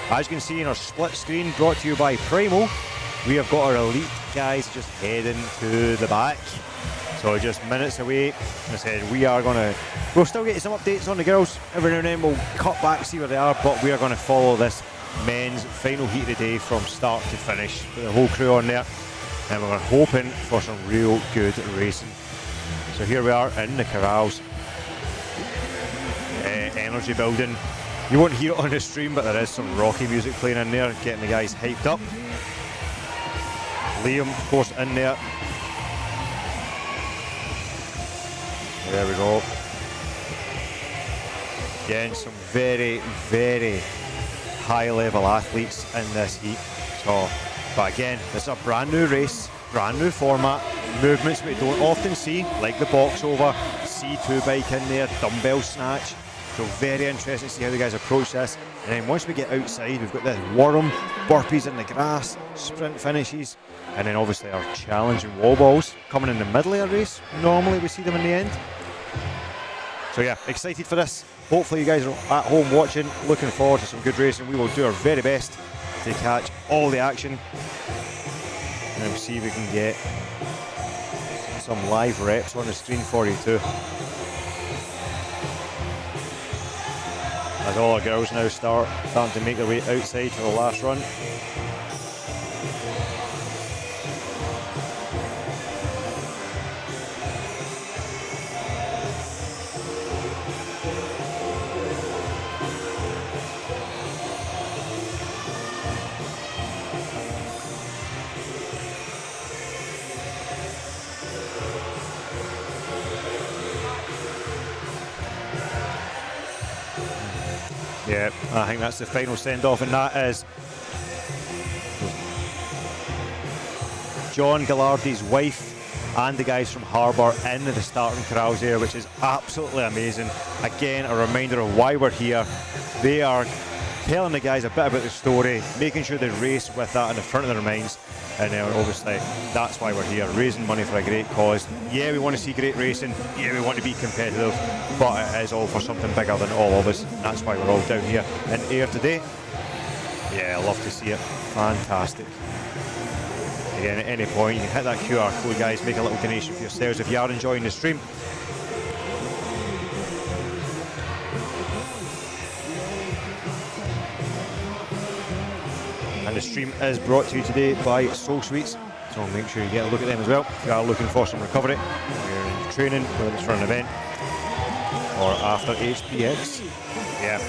As you can see in our split screen brought to you by Primo, we have got our elite guys just heading to the back. So just minutes away. As I said, we'll still get some updates on the girls. Every now and then we'll cut back, see where they are, but we are going to follow this men's final heat of the day from start to finish with the whole crew on there. And we're hoping for some real good racing. So here we are in the corrals. Energy building. You won't hear it on the stream, but there is some rocky music playing in there, getting the guys hyped up. Liam, of course, in there. There we go. Again, some very, very high level athletes in this heat. So, but again, this is a brand new race, brand new format, movements we don't often see, like the box over, C2 bike in there, dumbbell snatch. So very interesting to see how the guys approach this. And then once we get outside, we've got the worm, burpees in the grass, sprint finishes, and then obviously our challenging wall balls coming in the middle of a race. Normally we see them in the end. So yeah, excited for this. Hopefully you guys are at home watching, looking forward to some good racing. We will do our very best to catch all the action. And then we'll see if we can get some live reps on the screen for you too. As all our girls now starting to make their way outside for the last run. Yeah, I think that's the final send-off, and that is John Gallardi's wife and the guys from Harbour in the starting corrals there, which is absolutely amazing. Again, a reminder of why we're here. They are telling the guys a bit about the story, making sure they race with that in the front of their minds. And obviously that's why we're here, raising money for a great cause. Yeah, we want to see great racing, yeah, we want to be competitive, but it is all for something bigger than all of us. And that's why we're all down here in Ayr today. Yeah, I love to see it, fantastic. Again, at any point you can hit that QR code, guys, make a little donation for yourselves if you are enjoying the stream. And the stream is brought to you today by Soul Sweets, so make sure you get a look at them as well if you are looking for some recovery, when you're in training, whether it's for an event or after HPX. Yeah,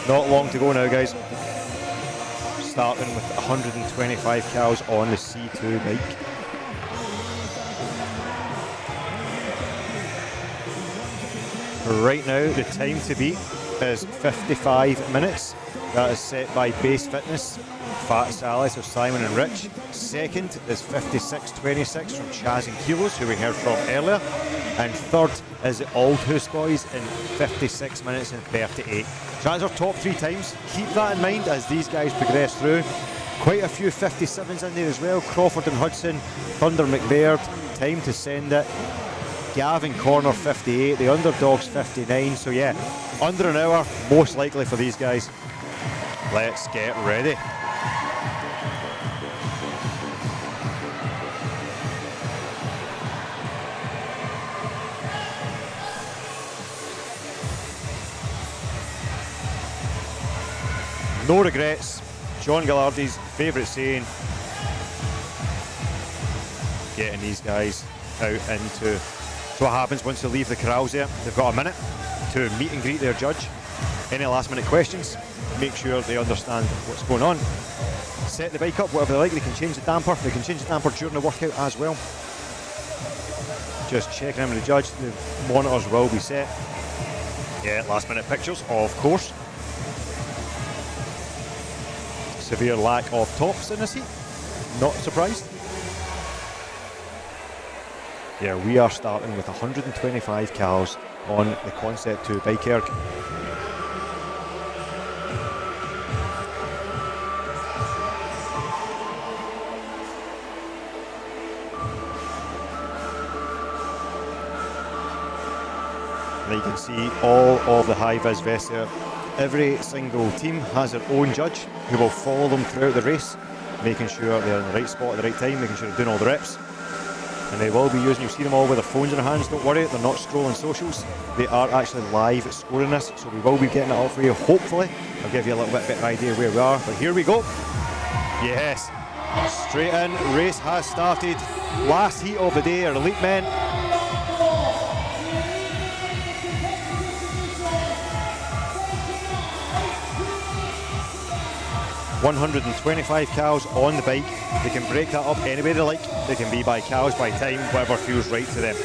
not long to go now, guys. Starting with 125 cows on the C2 bike. Right now, the time to beat is 55 minutes. That is set by Base Fitness, Fat Sally, so Simon and Rich. Second is 56.26 from Chaz and Kilos, who we heard from earlier. And third is the Old House Boys in 56 minutes and 38. So that's our top three times. Keep that in mind as these guys progress through. Quite a few 57s in there as well. Crawford and Hudson, Thunder McBaird, Time to Send It. Gavin Corner 58, the Underdogs 59. So yeah, under an hour, most likely for these guys. Let's get ready. No regrets. John Gallardi's favourite saying. Getting these guys out into. So what happens once they leave the corrals there? They've got a minute to meet and greet their judge. Any last minute questions? Make sure they understand what's going on. Set the bike up, whatever they like. They can change the damper. They can change the damper during the workout as well. Just checking in with the judge. The monitors will be set. Yeah, last minute pictures, of course. Severe lack of tops in this heat. Not surprised. Yeah, we are starting with 125 cows on the Concept 2 bike erg. And you can see all of the high-vis vests there. Every single team has their own judge who will follow them throughout the race, making sure they're in the right spot at the right time, making sure they're doing all the reps. And they will be using, you'll see them all with their phones in their hands, don't worry, they're not scrolling socials. They are actually live scoring this, so we will be getting it up for you, hopefully. I'll give you a little bit of idea where we are, but here we go. Yes, straight in, race has started. Last heat of the day, our elite men. 125 cows on the bike. They can break that up any way they like. They can be by cows, by time, whatever feels right to them.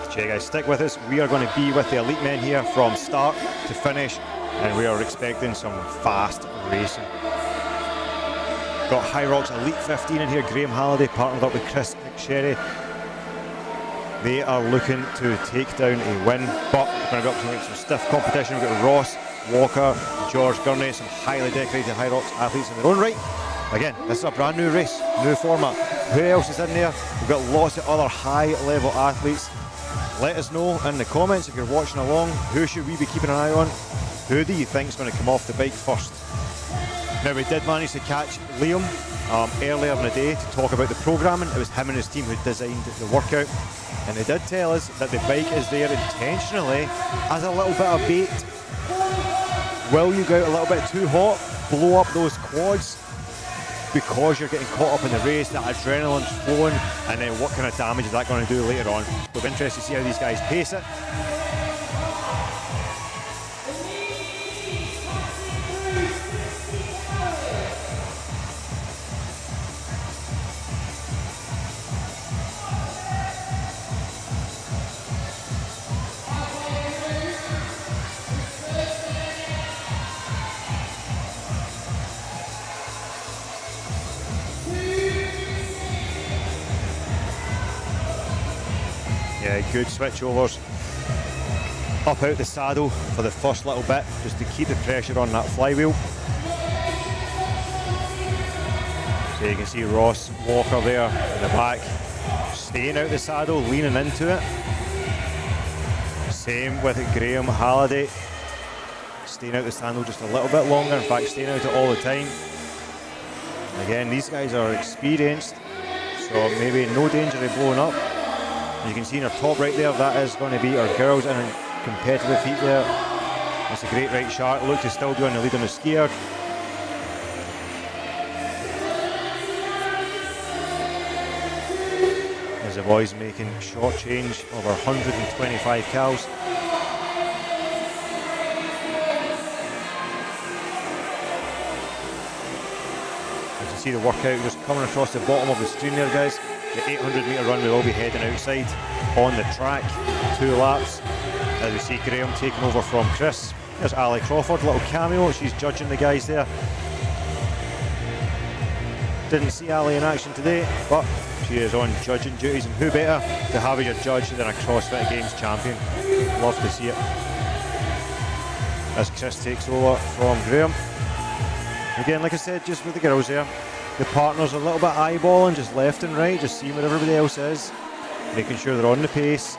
Okay guys, stick with us. We are going to be with the elite men here from start to finish, and we are expecting some fast racing. Got Hyrox Elite 15 in here, Graham Halliday partnered up with Kris McSherry. They are looking to take down a win, but we're going to be up to some stiff competition. We've got Ross, Walker, Jorg, Gurney, some highly decorated Hyrox athletes in their own right. Again, this is a brand new race, new format. Who else is in there? We've got lots of other high level athletes. Let us know in the comments if you're watching along, who should we be keeping an eye on? Who do you think is going to come off the bike first? Now, we did manage to catch Liam earlier in the day to talk about the programming. It was him and his team who designed the workout, and they did tell us that the bike is there intentionally as a little bit of bait. Will you go out a little bit too hot, blow up those quads because you're getting caught up in the race, that adrenaline's flowing, and then what kind of damage is that going to do later on? We'll be interested to see how these guys pace it. Yeah, good switchovers. Up out the saddle for the first little bit, just to keep the pressure on that flywheel. So you can see Ross Walker there in the back, staying out the saddle, leaning into it. Same with Graham Halliday, staying out the saddle just a little bit longer, in fact staying out it all the time. Again, these guys are experienced, so maybe no danger of blowing up. As you can see in our top right there, that is going to be our girls in a competitive heat there. That's a great right shot. Look to still be on the lead on the skier. As the boys making short change over 125 cows. As you see the workout just coming across the bottom of the screen there, guys. The 800 metre run, we will be heading outside on the track, 2 laps. As we see Graham taking over from Kris. There's Ali Crawford, little cameo, she's judging the guys there. Didn't see Ali in action today, but she is on judging duties, and who better to have as your judge than a CrossFit Games champion. Love to see it. As Kris takes over from Graham. Again, like I said, just with the girls there, the partners are a little bit eyeballing, just left and right, just seeing what everybody else is, making sure they're on the pace.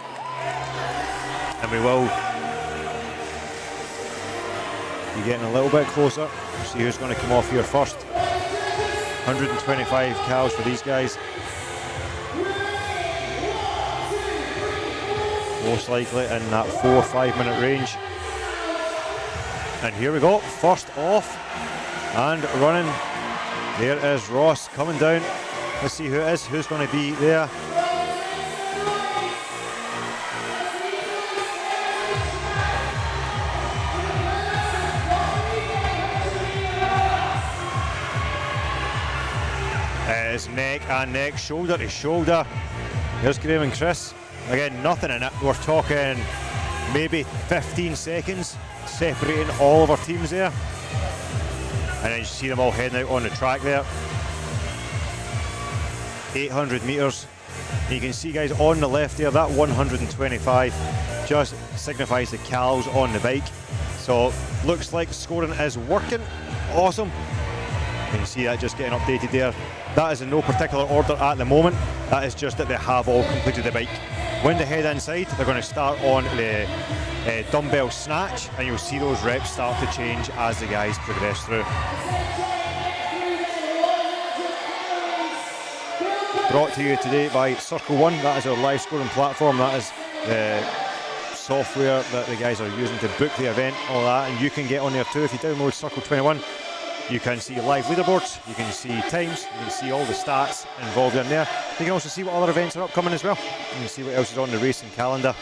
And we will be getting a little bit closer, see who's going to come off here first. 125 cows for these guys. Most likely in that 4 or 5 minute range. And here we go, first off and running. There is Ross coming down. Let's see who it is, who's going to be there. It is neck and neck, shoulder to shoulder. Here's Graham and Kris. Again, nothing in it. We're talking maybe 15 seconds separating all of our teams there. And then you see them all heading out on the track there. 800 metres. And you can see, guys, on the left there, that 125 just signifies the cals on the bike. So looks like scoring is working. Awesome. And you see that just getting updated there. That is in no particular order at the moment. That is just that they have all completed the bike. When they head inside, they're going to start on the dumbbell snatch, and you'll see those reps start to change as the guys progress through. Brought to you today by Circle One. That is our live scoring platform. That is the software that the guys are using to book the event, all that, and you can get on there too. If you download Circle 21, you can see live leaderboards, you can see times, you can see all the stats involved in there. You can also see what other events are upcoming as well. You can see what else is on the racing calendar.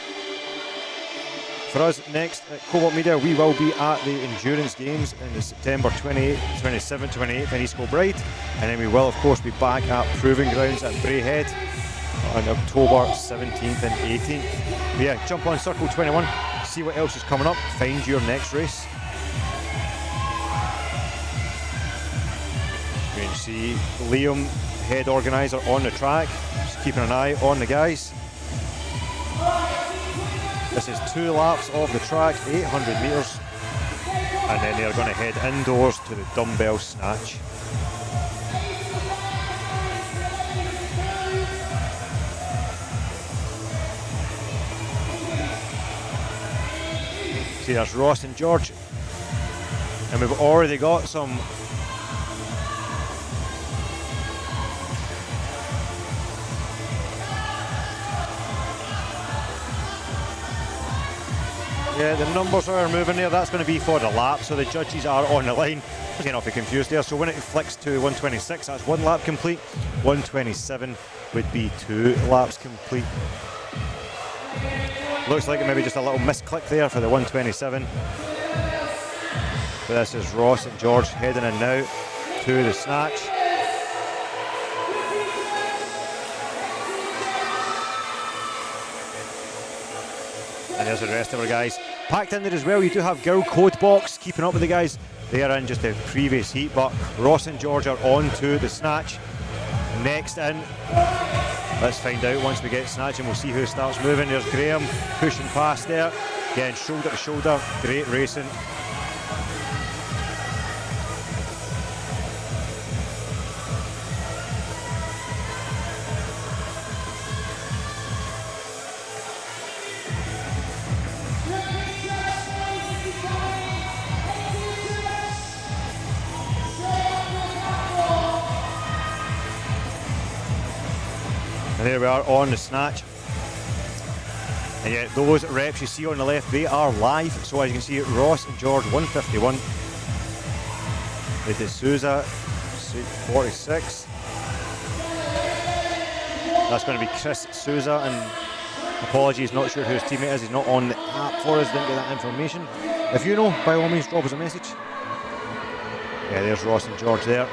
For us next at Cobalt Media, we will be at the Endurance Games in the September 28th, 27th, 28th in East Kilbride, and then we will of course be back at Proving Grounds at Braehead on October 17th and 18th. But yeah, jump on Circle 21, see what else is coming up, find your next race. You can see Liam, head organiser, on the track, just keeping an eye on the guys. This is 2 laps of the track, 800 metres, and then they're going to head indoors to the dumbbell snatch. See, there's Ross and Jorg, and we've already got some yeah, the numbers are moving there. That's going to be for the lap, so the judges are on the line. I can't be confused there. So when it flicks to 126, that's 1 lap complete. 127 would be 2 laps complete. Looks like it maybe just a little misclick there for the 127. But this is Ross and Jorg heading in now to the snatch. And there's the rest of our guys packed in there as well. You do have Girl Code Box keeping up with the guys. They are in just the previous heat, but Ross and Jorg are on to the snatch. Next in, let's find out once we get snatching. We'll see who starts moving. There's Graham pushing past there. Again, shoulder to shoulder, great racing. And there we are on the snatch. And yet those reps you see on the left, they are live. So as you can see, Ross and Jorg 151. The D'Souza 46. That's going to be Kris Souza, and apologies, not sure who his teammate is. He's not on the app for us, didn't get that information. If you know, by all means drop us a message. Yeah, there's Ross and Jorg there.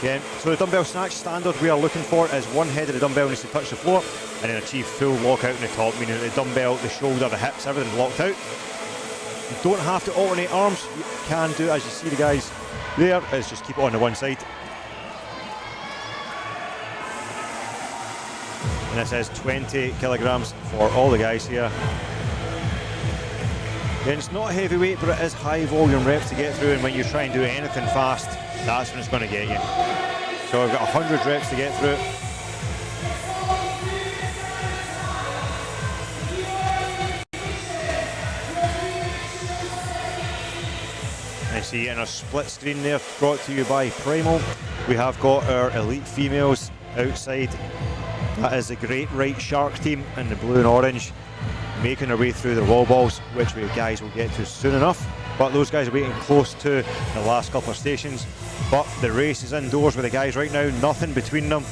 Again, so the dumbbell snatch standard we are looking for is one head of the dumbbell needs to touch the floor and then achieve full lockout in the top, meaning that the dumbbell, the shoulder, the hips, everything's locked out. You don't have to alternate arms, you can do, as you see the guys there, is just keep it on the one side. And this is 20 kilograms for all the guys here. Again, it's not a heavy weight, but it is high volume reps to get through, and when you try and do anything fast, that's when it's going to get you. So we've got 100 reps to get through. And see in our split screen there, brought to you by Primal, we have got our elite females outside. That is the Great Right Shark team in the blue and orange, making their way through the wall balls, which we guys will get to soon enough. But those guys are waiting close to the last couple of stations. But the race is indoors with the guys right now, nothing between them.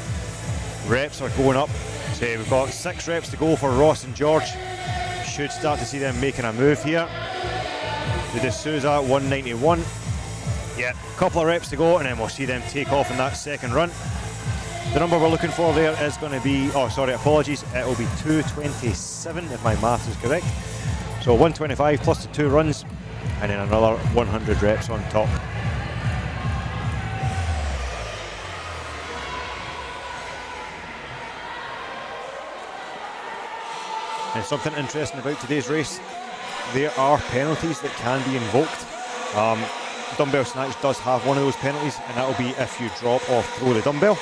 Reps are going up. So we've got 6 reps to go for Ross and Jorg. Should start to see them making a move here. The D'Souza 191. Yeah, a couple of reps to go and then we'll see them take off in that second run. The number we're looking for there is going to be, oh sorry, apologies, it will be 227 if my maths is correct. So 125 plus the 2 runs and then another 100 reps on top. And something interesting about today's race, there are penalties that can be invoked. dumbbell snatch does have one of those penalties, and that will be if you drop or throw the dumbbell.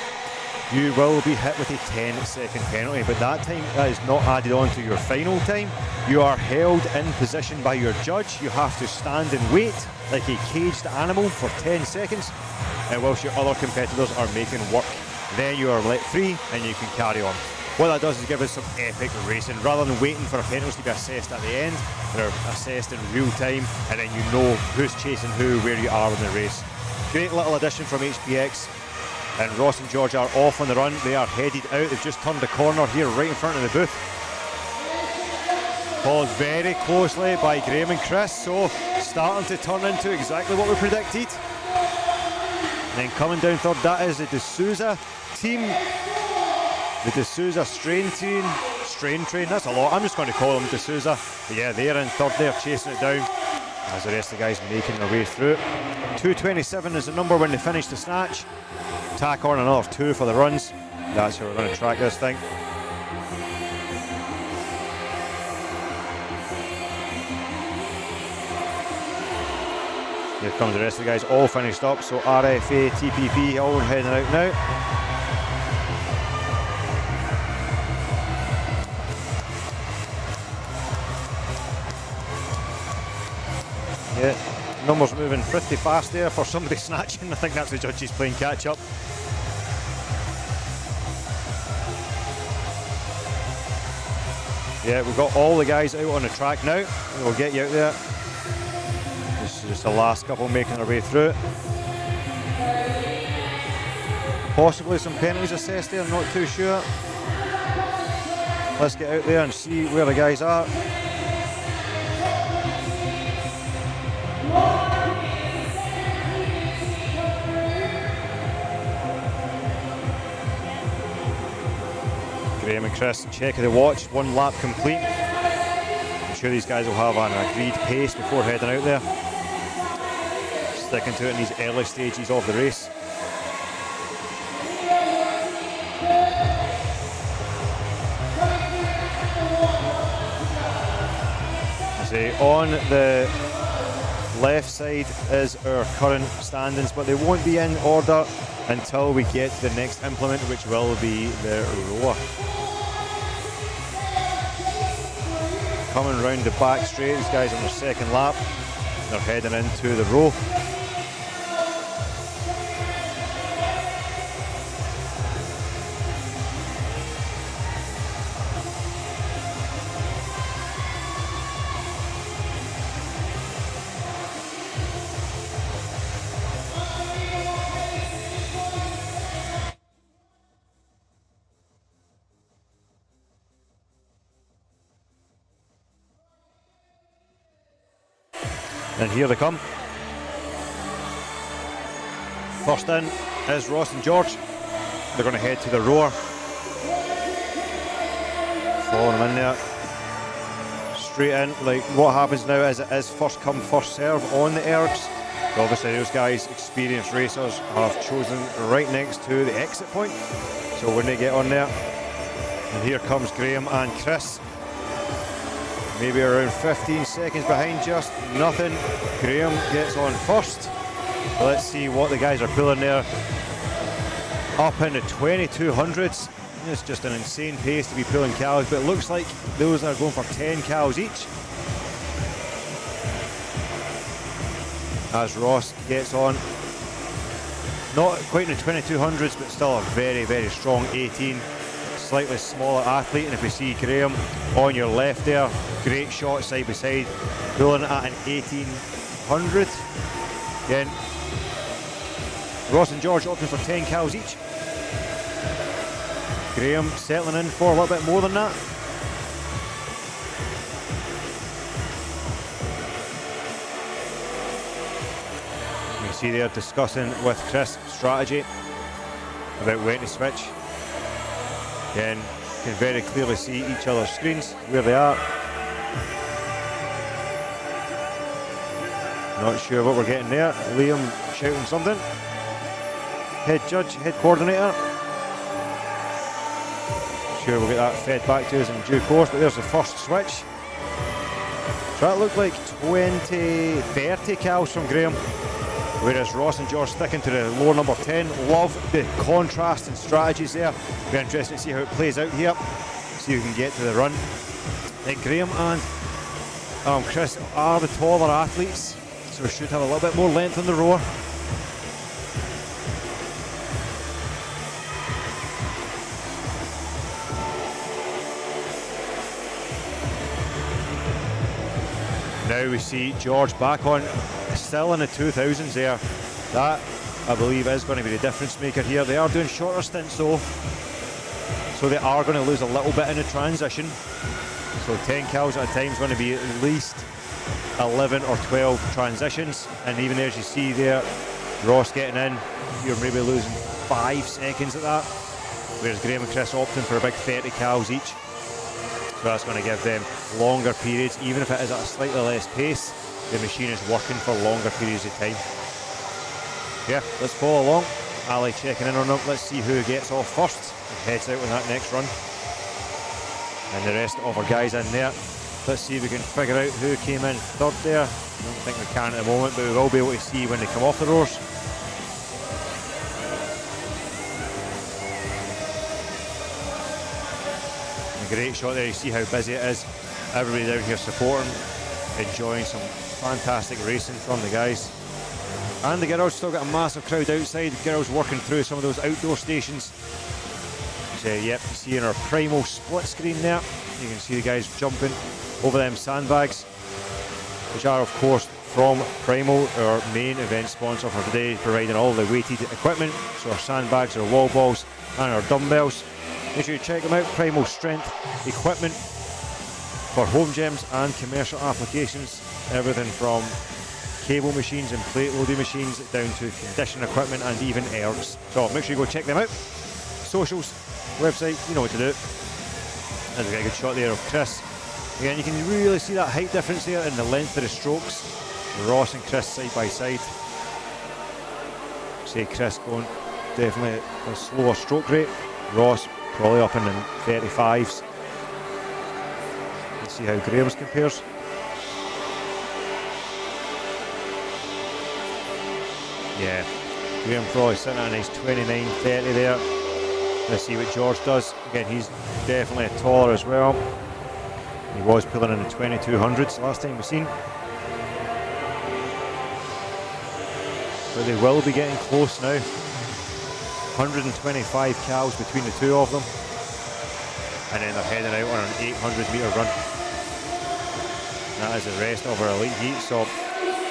You will be hit with a 10-second penalty, but that time that is not added on to your final time. You are held in position by your judge. You have to stand and wait like a caged animal for 10 seconds, and whilst your other competitors are making work. Then you are let free and you can carry on. What that does is give us some epic racing. Rather than waiting for penalties to be assessed at the end, they're assessed in real time, and then you know who's chasing who, where you are in the race. Great little addition from HPX. And Ross and Jorg are off on the run. They are headed out. They've just turned the corner here right in front of the booth. Followed very closely by Graham and Kris. So starting to turn into exactly what we predicted. And then coming down third, that is the D'Souza team. The D'Souza strain train. That's a lot. I'm just going to call them D'Souza. But yeah, they're in third there, chasing it down as the rest of the guys making their way through. 2:27 is the number when they finish the snatch. Tack on another 2 for the runs. That's how we're going to track this thing. Here comes the rest of the guys, all finished up. So RFA, TPP, all heading out now. Yeah, numbers moving pretty fast there for somebody snatching. I think that's the judges playing catch up. Yeah, we've got all the guys out on the track now. We'll get you out there. This is just the last couple making their way through. Possibly some penalties assessed there, I'm not too sure. Let's get out there and see where the guys are. Graham and Kris, check of the watch, 1 lap complete. I'm sure these guys will have an agreed pace before heading out there. Sticking to it in these early stages of the race. On the left side is our current standings, but they won't be in order until we get to the next implement, which will be the rower. Coming round the back straight, these guys on their second lap. They're heading into the row. And here they come. First in is Ross and Jorg. They're going to head to the rower. Following them in there. Straight in. Like, what happens now is it is first come, first serve on the ergs. But obviously those guys, experienced racers, have chosen right next to the exit point. So when they get on there, and here comes Graham and Kris. Maybe around 15 seconds behind, just nothing. Graham gets on first. Let's see what the guys are pulling there. Up in the 2200s. It's just an insane pace to be pulling cows, but it looks like those are going for 10 cows each. As Ross gets on. Not quite in the 2200s, but still a very, very strong 18. Slightly smaller athlete, and if we see Graham on your left there, great shot side by side, pulling at an 1800. Again, Ross and Jorg opting for 10 cows each. Graham settling in for a little bit more than that. You see they're discussing with Kris strategy about when to switch. Again, can very clearly see each other's screens, where they are. Not sure what we're getting there. Liam shouting something. Head judge, head coordinator. Sure we'll get that fed back to us in due course, but there's the first switch. So that looked like 30 cows from Graham. Whereas Ross and Jorg sticking to the lower number 10. Love the contrast and strategies there. Be interesting to see how it plays out here. See who can get to the run. Then Graham and Kris are the taller athletes, so we should have a little bit more length on the rower. Now we see Jorg back on, still in the 2000s there. That, I believe, is going to be the difference maker here. They are doing shorter stints though, so they are going to lose a little bit in the transition. So 10 cows at a time is going to be at least 11 or 12 transitions. And even as you see there, Ross getting in, you're maybe losing 5 seconds at that. Whereas Graham and Kris opting for a big 30 cows each. So that's going to give them longer periods, even if it is at a slightly less pace. The machine is working for longer periods of time. Yeah, let's follow along. Ali checking in on them. Let's see who gets off first and heads out on that next run. And the rest of our guys in there. Let's see if we can figure out who came in third there. I don't think we can at the moment, but we will be able to see when they come off the roars. A great shot there. You see how busy it is. Everybody down here supporting, enjoying some fantastic racing from the guys. And the girls still got a massive crowd outside. The girls working through some of those outdoor stations. So, yep, you see in our Primal split screen there, you can see the guys jumping over them sandbags, which are of course from Primal, our main event sponsor for today, providing all the weighted equipment. So our sandbags, our wall balls and our dumbbells. Make sure you check them out. Primal strength equipment for home gyms and commercial applications. Everything from cable machines and plate loading machines down to conditioning equipment and even ergs. So make sure you go check them out. Socials, website, you know what to do. And we get a good shot there of Kris. Again, you can really see that height difference there in the length of the strokes. Ross and Kris side by side. Say Kris going definitely a slower stroke rate. Ross probably up in the 35s. Let's see how Graham's compares. Yeah, Graham probably sitting at a nice 29-30 there. Let's see what Jorg does. Again, he's definitely taller as well. He was pulling in the 2200s last time we've seen. But they will be getting close now. 125 cows between the two of them. And then they're heading out on an 800 metre run. That is the rest of our elite heat. So,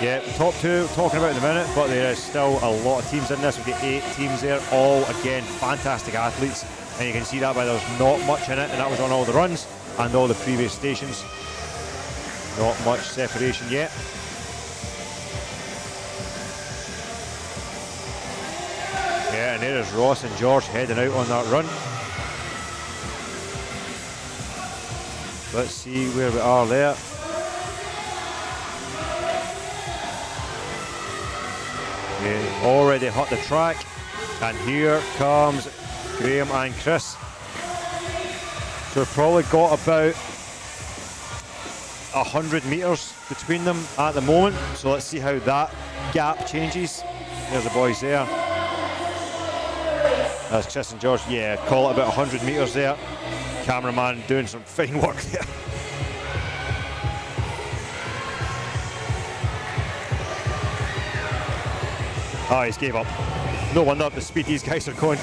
yeah, the top two talking about in a minute, but there is still a lot of teams in this. We've got 8 teams there, all again fantastic athletes, and you can see that by there's not much in it, and that was on all the runs and all the previous stations. Not much separation yet. Yeah, and there is Ross and Jorg heading out on that run. Let's see where we are there. Already hit the track, and here comes Graham and Kris. So we've probably got about 100 metres between them at the moment, so let's see how that gap changes. There's the boys there. That's Kris and Jorg. Yeah, call it about 100 metres there. Cameraman doing some fine work there. Oh, he's gave up. No wonder at the speed these guys are going.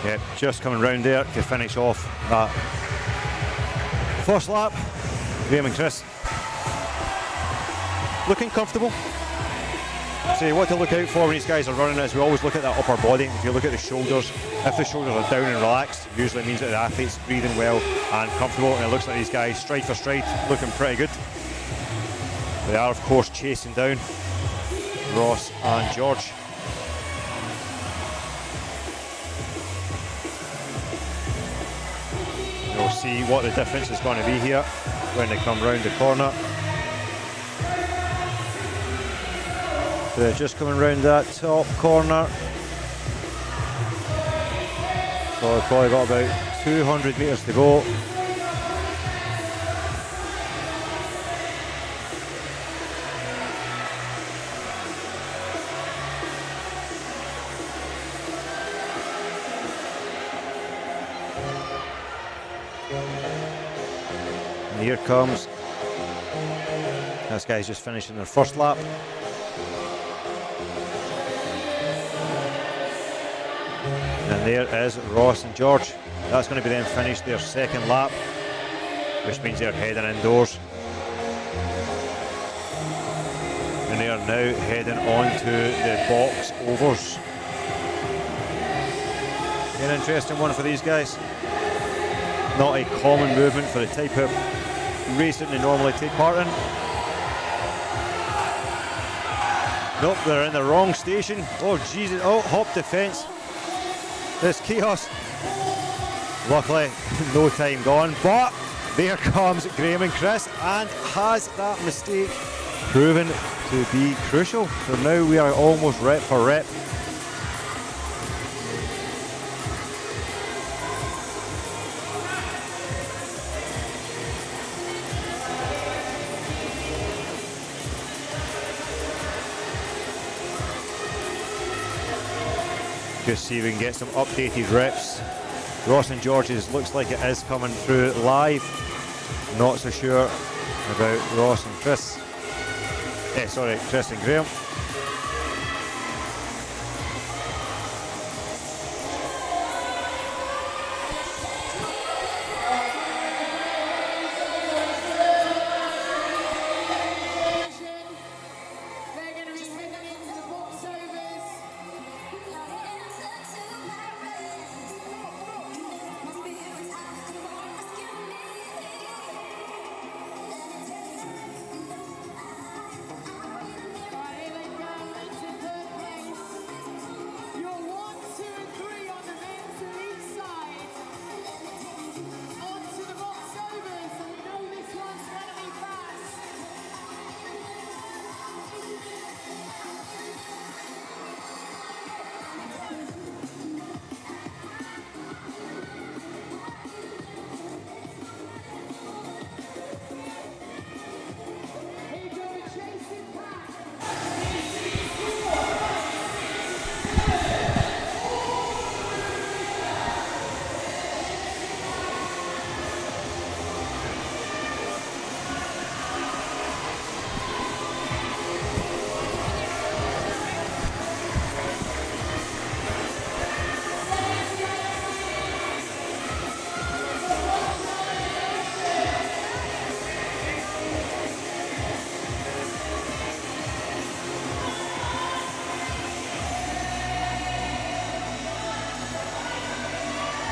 Yep, just coming round there to finish off that first lap. Graham and Kris. looking comfortable. So what to look out for when these guys are running is we always look at that upper body. If you look at the shoulders, if the shoulders are down and relaxed, usually means that the athlete's breathing well and comfortable, and it looks like these guys, stride for stride, looking pretty good. They are, of course, chasing down Ross and Jorg. We'll see what the difference is going to be here when they come round the corner. They're just coming round that top corner. So they've probably got about 200 metres to go. And here comes, this guy's just finishing their first lap. And there is Ross and Jorg. That's going to be them finish their second lap, which means they're heading indoors. And they are now heading on to the box overs. An interesting one for these guys. Not a common movement for the type of race that they normally take part in. Nope, they're in the wrong station. Oh Jesus, oh, hop defence. There's chaos. Luckily, no time gone, but there comes Graham and Kris, and has that mistake proven to be crucial? So now we are almost rep for rep. Just see if we can get some updated reps. Ross and Jorg's looks like it is coming through live. Not so sure about Ross and Kris. Kris and Graham.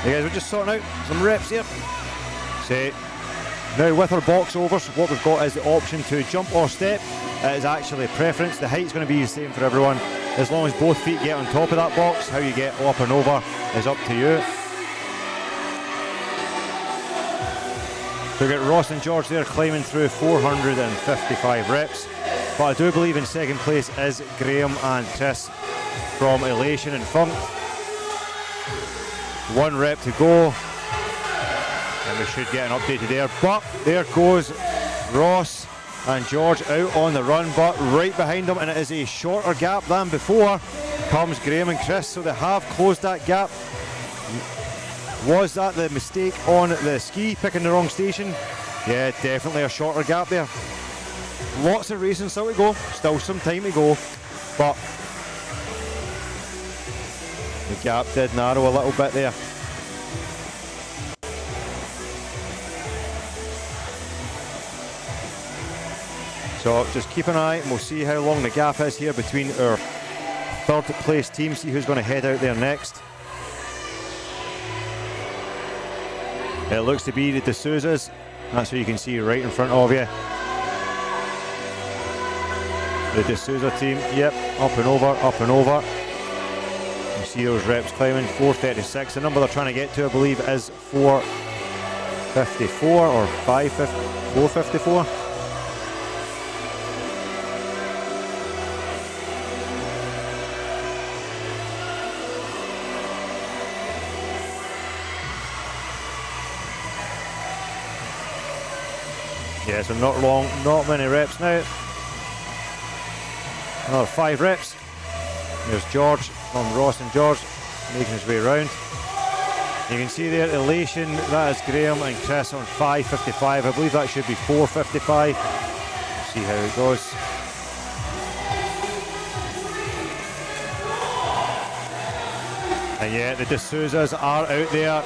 Hey guys, we're just sorting out some reps here. So, now with our box overs, what we've got is the option to jump or step. It is actually a preference. The height's going to be the same for everyone. As long as both feet get on top of that box, how you get up and over is up to you. So we get Ross and Jorg there climbing through 455 reps. But I do believe in second place is Graham and Kris from Elation and Funk. 1 rep to go, and we should get an update there. But there goes Ross and Jorg out on the run, but right behind them, and it is a shorter gap than before, comes Graham and Kris. So they have closed that gap. Was that the mistake on the ski, picking the wrong station? Yeah, definitely a shorter gap there. Lots of racing still to go, still some time to go, but the gap did narrow a little bit there. So just keep an eye and we'll see how long the gap is here between our third place team, see who's going to head out there next. It looks to be the D'Souza's. That's what you can see right in front of you. The D'Souza team, yep, up and over, up and over. You see those reps climbing, 436. The number they're trying to get to, I believe, is 454 or 454. Yeah, so not long, not many reps now. Another 5 reps. There's Jorg from Ross and Jorg making his way around. You can see there elation, that is Graham and Kris on 5:55. I believe that should be 4:55. We'll see how it goes. And yeah, the D'Souza's are out there.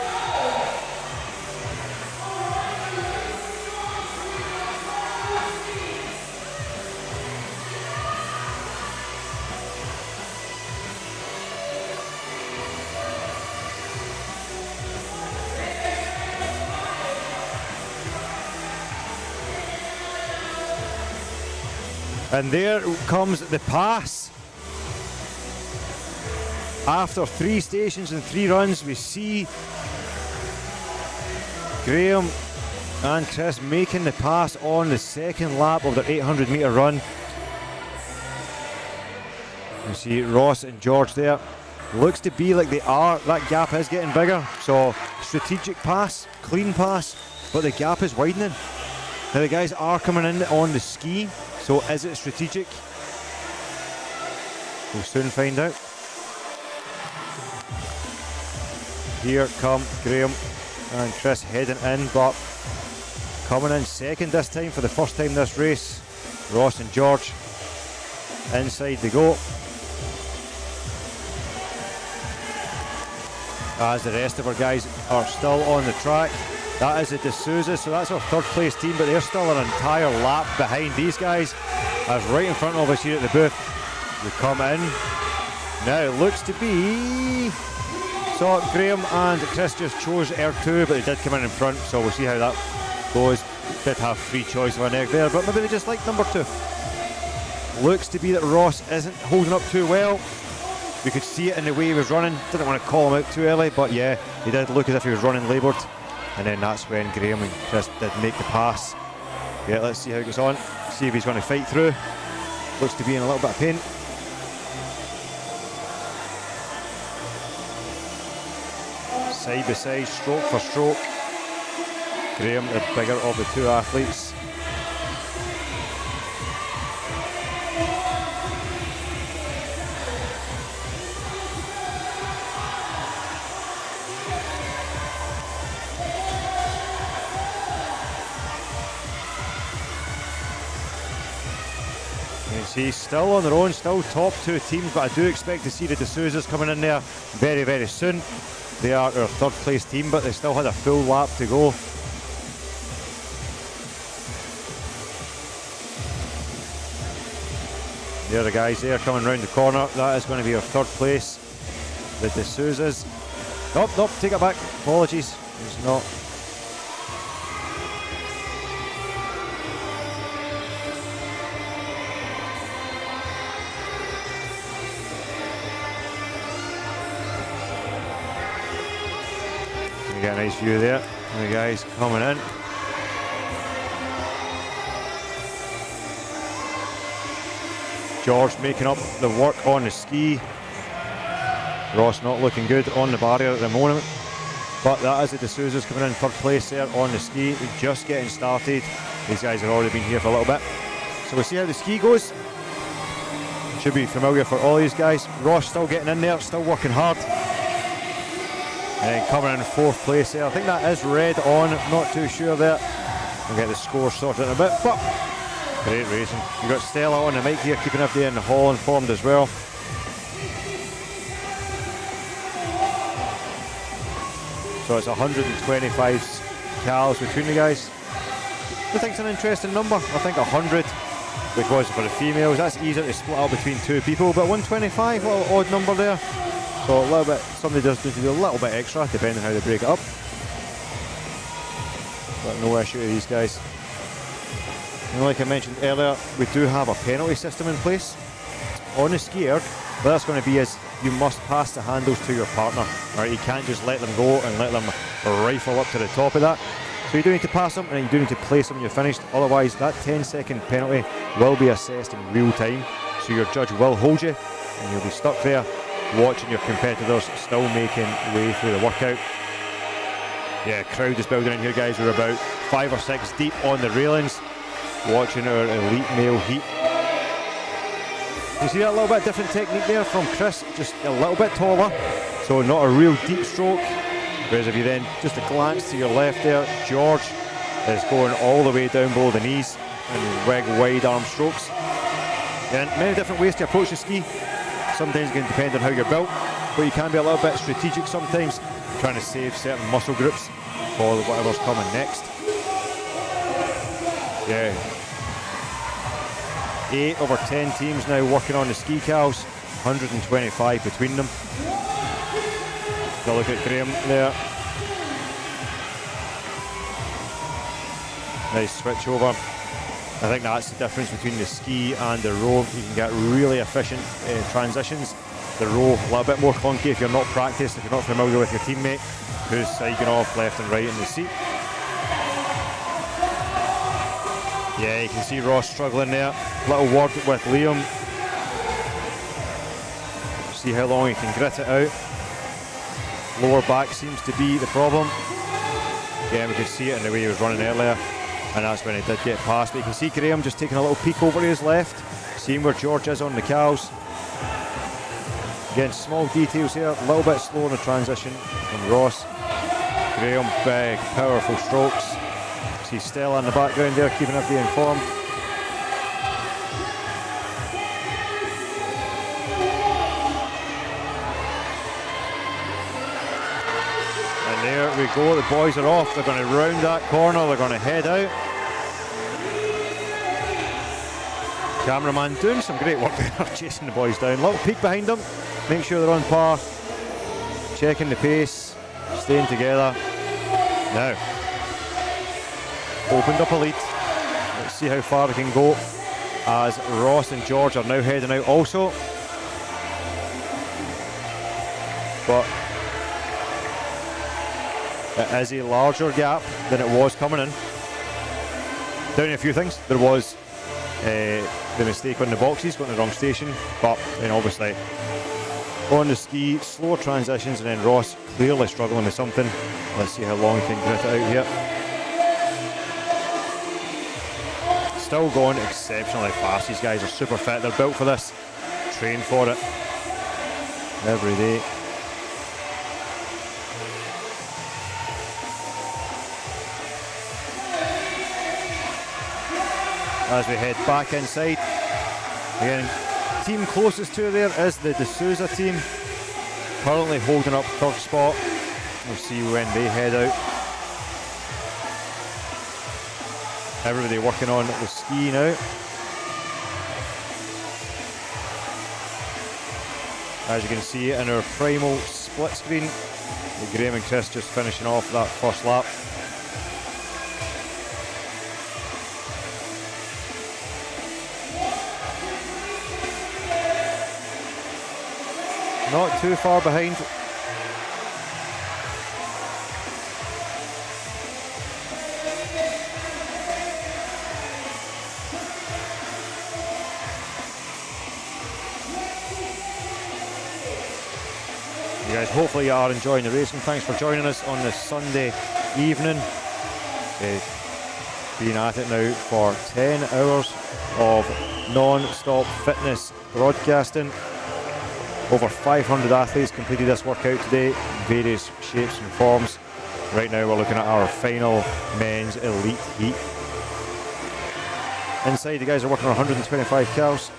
And there comes the pass. After 3 stations and 3 runs, we see Graham and Kris making the pass on the second lap of their 800 metre run. You see Ross and Jorg there. Looks to be like they are, that gap is getting bigger. So strategic pass, clean pass, but the gap is widening. Now the guys are coming in on the ski. So is it strategic? We'll soon find out. Here come Graham and Kris heading in, but coming in second this time for the first time this race. Ross and Jorg inside they go. As the rest of our guys are still on the track. That is a D'Souza, so that's our third place team, but they're still an entire lap behind these guys. As right in front of us here at the booth, we come in. Now it looks to be... So Graham and Kris just chose R2, but they did come in front, so we'll see how that goes. Did have free choice of an egg there, but maybe they just like number 2. Looks to be that Ross isn't holding up too well. We could see it in the way he was running. Didn't want to call him out too early, but yeah, he did look as if he was running laboured. And then that's when Graham and Kris did make the pass. Yeah, let's see how it goes on. See if he's going to fight through. Looks to be in a little bit of pain. Side by side, stroke for stroke. Graham, the bigger of the 2 athletes. He's still on their own, still top 2 teams, but I do expect to see the D'Souza's coming in there very, very soon. They are our third place team, but they still had a full lap to go. There the guys there coming round the corner. That is going to be our third place. The D'Souza's. Nope, take it back. Apologies. It's not. Get a nice view there. And the guys coming in. Jorg making up the work on the ski. Ross not looking good on the barrier at the moment. But that is the D'Souza's coming in third place there on the ski. Just getting started. These guys have already been here for a little bit. So we'll see how the ski goes. Should be familiar for all these guys. Ross still getting in there, still working hard. And coming in 4th place there. I think that is red on, not too sure there. We'll get the score sorted in a bit, but great racing. You've got Stella on the mic here, keeping everybody in the hall informed as well. So it's 125 cals between the guys. I think it's an interesting number. I think 100 because for the females, that's easier to split up between 2 people, but 125, a little odd number there. So a little bit, somebody does need to do a little bit extra, depending on how they break it up. But no issue with these guys. And like I mentioned earlier, we do have a penalty system in place on the ski erg. What that's going to be is you must pass the handles to your partner. Right? You can't just let them go and let them rifle up to the top of that. So you do need to pass them, and you do need to place them when you're finished. Otherwise, that 10-second penalty will be assessed in real time. So your judge will hold you, and you'll be stuck there watching your competitors still making way through the workout. Yeah, crowd is building in here, guys. We're about 5 or 6 deep on the railings, watching our elite male heat. You see that little bit different technique there from Kris, just a little bit taller, so not a real deep stroke. Whereas if you then just a glance to your left there, Jorg is going all the way down below the knees and big wide arm strokes. And many different ways to approach the ski. Sometimes it can depend on how you're built, but you can be a little bit strategic sometimes, trying to save certain muscle groups for whatever's coming next. Yeah. 8 over 10 teams now working on the ski cows, 125 between them. Now look at Graham there. Nice switch over. I think that's the difference between the ski and the row. You can get really efficient transitions. The row, a little bit more clunky if you're not practiced, if you're not familiar with your teammate who's siding off left and right in the seat. Yeah, you can see Ross struggling there. Little word with Liam. See how long he can grit it out. Lower back seems to be the problem. Yeah, we could see it in the way he was running earlier, and that's when he did get past. But you can see Graham just taking a little peek over to his left, seeing where Jorg is on the cows. Again, small details here, a little bit slow in the transition from Ross. Graham, big, powerful strokes. See Stella in the background there, keeping everybody informed. And there we go, the boys are off. They're going to round that corner, they're going to head out. Cameraman doing some great work there, chasing the boys down. Little peek behind them, make sure they're on par. Checking the pace, staying together. Now, opened up a lead. Let's see how far we can go, as Ross and Jorg are now heading out also. But it is a larger gap than it was coming in. Down to a few things. There was the mistake on the boxes, going to the wrong station, but then obviously on the ski, slower transitions, and then Ross clearly struggling with something. Let's see how long he can grit it out here. Still going exceptionally fast. These guys are super fit. They're built for this. Train for it every day. As we head back inside, again, team closest to there is the D'Souza team, currently holding up 3rd spot. We'll see when they head out. Everybody working on the ski now. As you can see in our primal split screen, Graham and Kris just finishing off that first lap. Not too far behind. You guys hopefully are enjoying the race, and thanks for joining us on this Sunday evening. Been at it now for 10 hours of non-stop fitness broadcasting. Over 500 athletes completed this workout today in various shapes and forms. Right now we're looking at our final men's elite heat. Inside, the guys are working on 125 cows.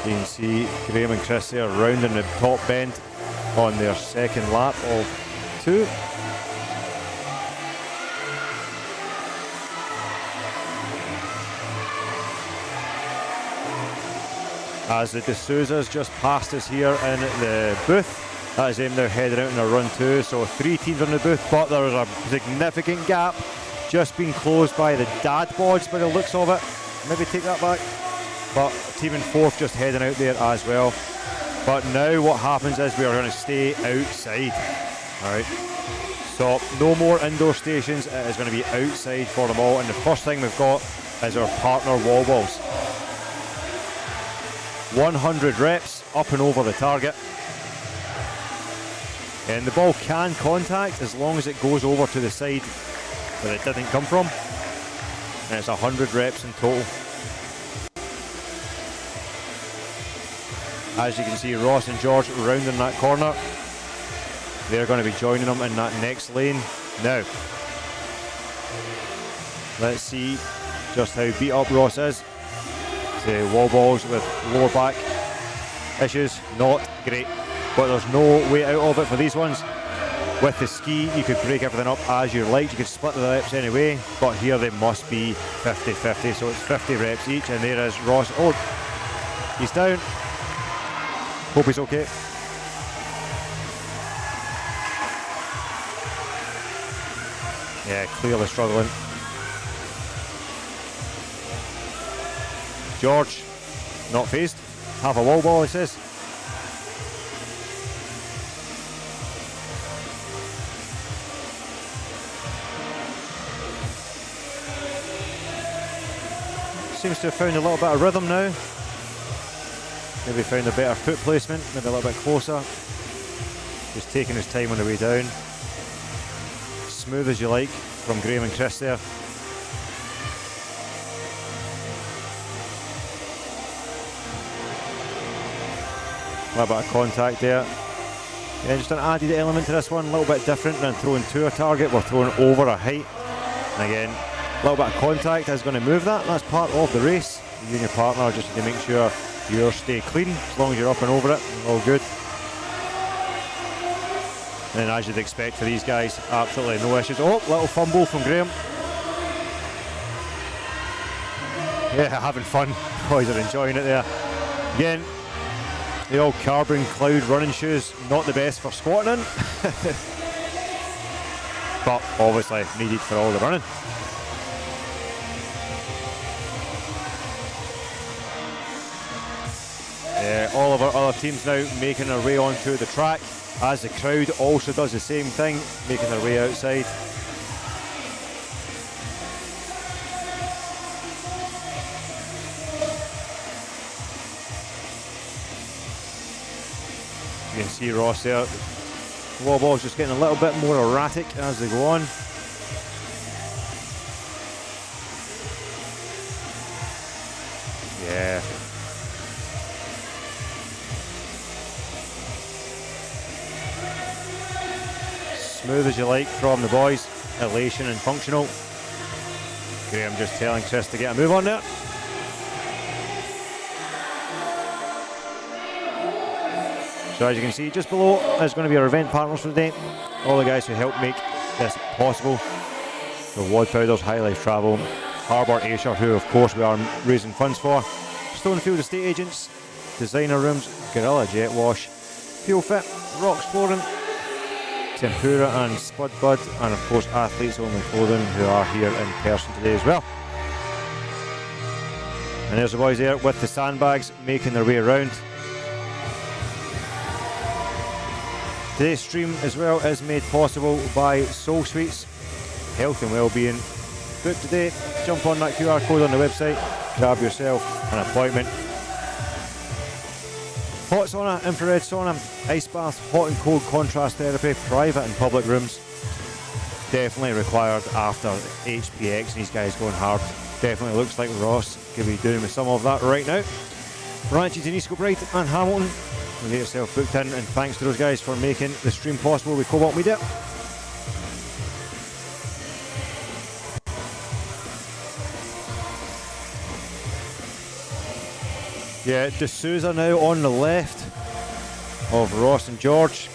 You can see Graham and Kris there rounding the top bend on their second lap of 2. As the D'Souza's just passed us here in the booth. That is them now heading out in a run 2. So 3 teams on the booth, but there is a significant gap just being closed by the dad boards by the looks of it. Maybe take that back. But team in 4th just heading out there as well. But now what happens is we are going to stay outside. Alright. So no more indoor stations. It is going to be outside for them all. And the first thing we've got is our partner wall balls. 100 reps up and over the target. And the ball can contact as long as it goes over to the side that it didn't come from. And it's 100 reps in total. As you can see, Ross and Jorg rounding that corner. They're going to be joining them in that next lane now. Let's see just how beat up Ross is. The wall balls with lower back issues, not great. But there's no way out of it for these ones. With the ski, you could break everything up as you like. You could split the reps anyway, but here they must be 50-50, so it's 50 reps each, and there is Ross. Oh, he's down. Hope he's okay. Yeah, clearly struggling. Jorg, not phased. Half a wall ball, he says. Seems to have found a little bit of rhythm now. Maybe found a better foot placement, maybe a little bit closer. Just taking his time on the way down. Smooth as you like from Graham and Kris there. A little bit of contact there. Yeah, just an added element to this one, a little bit different than throwing to a target. We're throwing over a height. And again, a little bit of contact is going to move that. That's part of the race. You and your partner just need to make sure yours stay clean as long as you're up and over it. All good. And as you'd expect for these guys, absolutely no issues. Oh, little fumble from Graham. Yeah, having fun. Boys are enjoying it there. Again, the old carbon cloud running shoes, not the best for squatting in. But obviously needed for all the running. All of our other teams now making their way onto the track, as the crowd also does the same thing, making their way outside. You can see Ross there. The wall ball's just getting a little bit more erratic as they go on. Yeah. Smooth as you like from the boys. Elation and functional. Graham just telling Kris to get a move on there. So as you can see, just below is going to be our event partners for the day. All the guys who help make this possible. So Wad Powders, High Life Travel, Harbour Ayrshire, who of course we are raising funds for. Stonefield Estate Agents, Designer Rooms, Gorilla Jet Wash, Feel Fit, Rocks Flooring, Tempura and Spud Bud, and of course Athletes Only Clothing, who are here in person today as well. And there's the boys there with the sandbags making their way around. Today's stream as well is made possible by Soul Suites, health and well-being. Book today, jump on that QR code on the website, grab yourself an appointment. Hot sauna, infrared sauna, ice bath, hot and cold contrast therapy, private and public rooms. Definitely required after HPX, and these guys going hard. Definitely looks like Ross could be doing with some of that right now. Branches in East Kilbride and Hamilton. Get yourself booked in, and thanks to those guys for making the stream possible with Cobalt Media. Yeah, D'Souza now on the left of Ross and Jorg.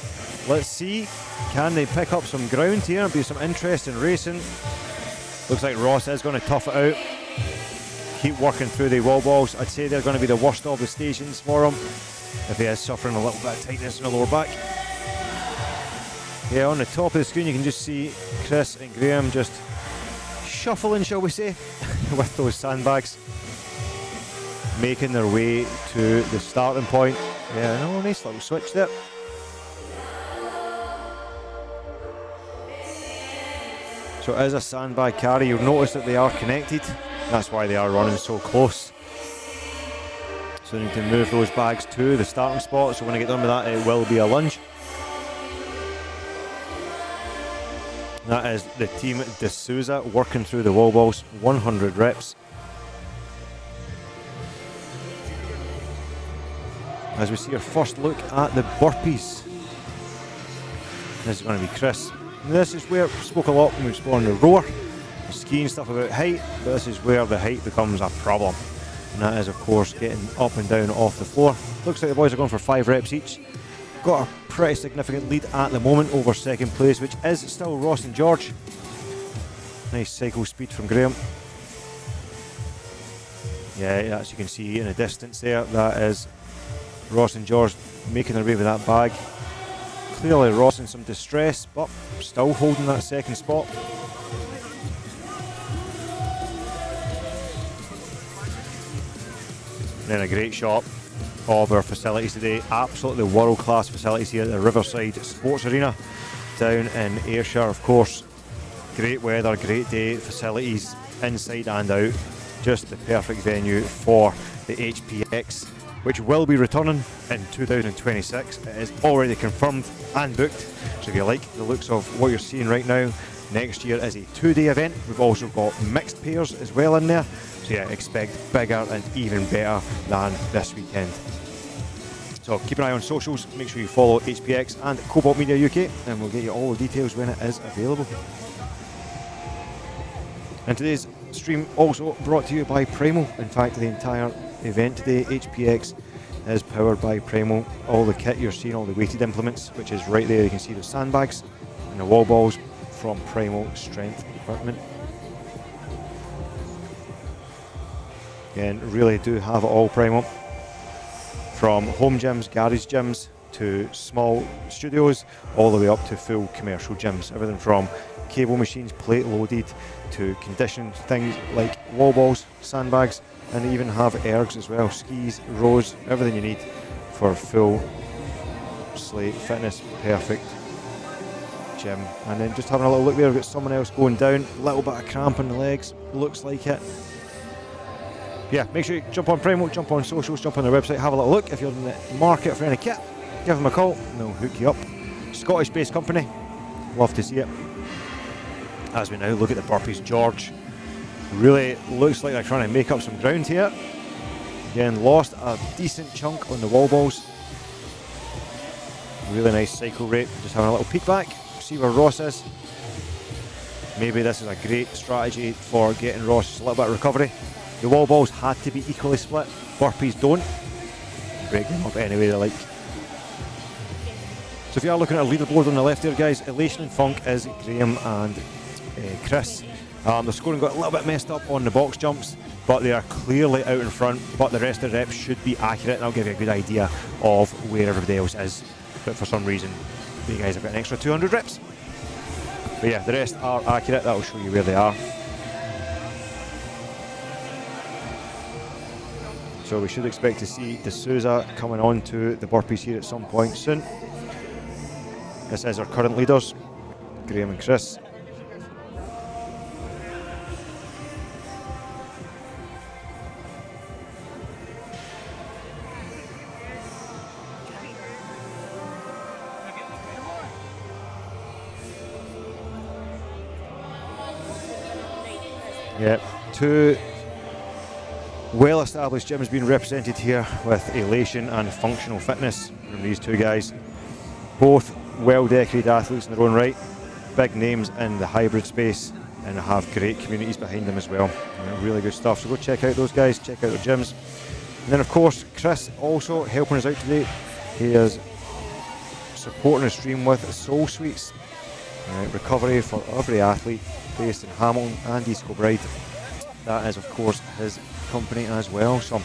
Let's see, can they pick up some ground here? Be some interesting racing. Looks like Ross is going to tough it out. keep working through the wall balls. I'd say they're going to be the worst of the stations for him, if he is suffering a little bit of tightness in the lower back. Yeah, on the top of the screen you can just see Kris and Graham just shuffling, shall we say, with those sandbags, making their way to the starting point. Yeah, no, nice little switch there. So as a sandbag carry, you'll notice that they are connected. That's why they are running so close. So they need to move those bags to the starting spot. So when I get done with that, it will be a lunge. That is the team D'Souza working through the wall balls, 100 reps. As we see our first look at the burpees. This is going to be Kris. And this is where we spoke a lot when we spoke on the rower, skiing stuff about height, but this is where the height becomes a problem. And that is, of course, getting up and down off the floor. Looks like the boys are going for 5 reps each. Got a pretty significant lead at the moment over second place, which is still Ross and Jorg. Nice cycle speed from Graham. Yeah, as you can see in the distance there, that is Ross and Jorg making their way with that bag. Clearly Ross in some distress, but still holding that second spot. And then a great shot of our facilities today. Absolutely world-class facilities here at the Riverside Sports Arena down in Ayrshire. Of course, great weather, great day, facilities inside and out. Just the perfect venue for the HPX, which will be returning in 2026. It is already confirmed and booked. So if you like the looks of what you're seeing right now, next year is a 2-day event. We've also got mixed pairs as well in there. So yeah, expect bigger and even better than this weekend. So keep an eye on socials, make sure you follow HPX and Cobalt Media UK, and we'll get you all the details when it is available. And today's stream also brought to you by Primo. In fact, the entire event today, HPX, is powered by Primo. All the kit you're seeing, all the weighted implements, which is right there. You can see the sandbags and the wall balls from Primo Strength Equipment. Again, really do have it all, Primo. From home gyms, garage gyms, to small studios, all the way up to full commercial gyms. Everything from cable machines, plate loaded, to conditioned things like wall balls, sandbags, and they even have ergs as well, skis, rows, everything you need for full slate fitness, perfect gym. And then just having a little look there, we've got someone else going down, a little bit of cramp in the legs, looks like it. Yeah, make sure you jump on Primo, jump on socials, jump on their website, have a little look. If you're in the market for any kit, give them a call and they'll hook you up. Scottish-based company, love to see it. As we now look at the burpees, Jorg really looks like they're trying to make up some ground here. Again, lost a decent chunk on the wall balls. Really nice cycle rate, just having a little peek back, see where Ross is. Maybe this is a great strategy for getting Ross just a little bit of recovery. The wall balls had to be equally split, burpees don't. Break them up any way they like. So if you are looking at a leaderboard on the left there, guys, Elation and Funk is Graham and Kris. The scoring got a little bit messed up on the box jumps, but they are clearly out in front, but the rest of the reps should be accurate, and I'll give you a good idea of where everybody else is. But for some reason, you guys have got an extra 200 reps. But yeah, the rest are accurate, that will show you where they are. So we should expect to see D'Souza coming on to the burpees here at some point soon. This is our current leaders, Graham and Kris. Yeah, two well-established gyms being represented here with Elation and Functional Fitness from these two guys. Both well-decorated athletes in their own right, big names in the hybrid space, and have great communities behind them as well. Really good stuff, so go check out those guys, check out their gyms. And then of course Kris also helping us out today. He is supporting the stream with Soul Suites, recovery for every athlete, based in Hamilton and East Kilbride. that is of course his company as well. So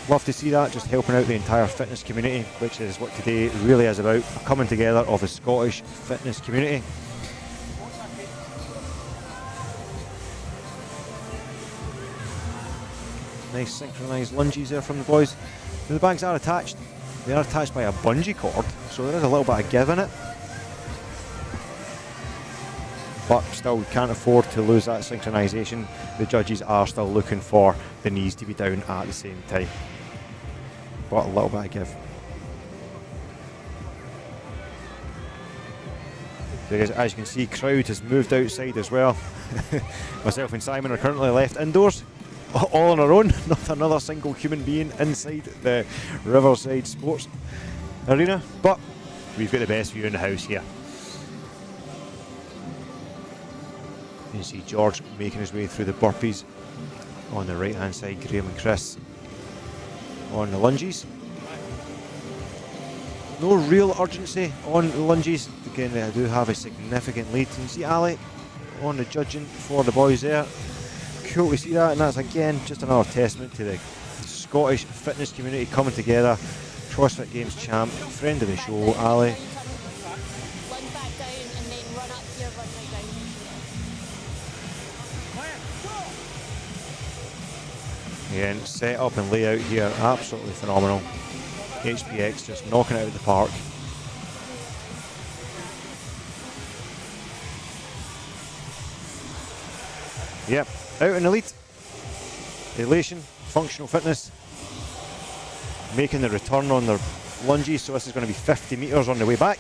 love to see that, just helping out the entire fitness community, which is what today really is about, a coming together of the Scottish fitness community. Nice synchronised lunges there from the boys. Now the bags are attached. They are attached by a bungee cord, so there is a little bit of give in it. But still, we can't afford to lose that synchronisation. The judges are still looking for the knees to be down at the same time. But a little bit of give. Because as you can see, crowd has moved outside as well. Myself and Simon are currently left indoors, all on our own, not another single human being inside the Riverside Sports Arena, but we've got the best view in the house here. You can see Jorg making his way through the burpees on the right hand side, Graham and Kris on the lunges. No real urgency on the lunges. Again, they do have a significant lead. You can see Ali on the judging for the boys there. Cool to see that, and that's again just another testament to the Scottish fitness community coming together. CrossFit Games champ, friend of the show, Ali. Lunge back down and then run up here, run right down. Again, set up and layout here, absolutely phenomenal. HPX just knocking it out of the park. Yep, out in Elite, Elation, Functional Fitness, making the return on their lunges, so this is going to be 50 metres on the way back.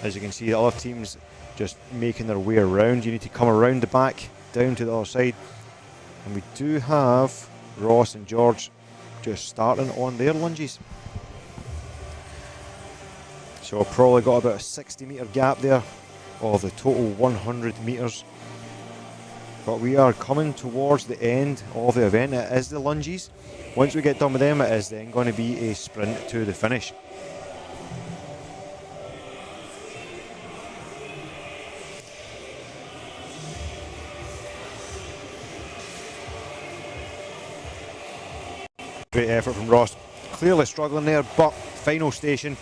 As you can see, the other teams just making their way around. You need to come around the back, down to the other side. And we do have Ross and Jorg just starting on their lunges. So probably got about a 60 metre gap there of the total 100 metres. But we are coming towards the end of the event. It is the lunges. Once we get done with them, it is then going to be a sprint to the finish. Great effort from Ross. Clearly struggling there, but final station.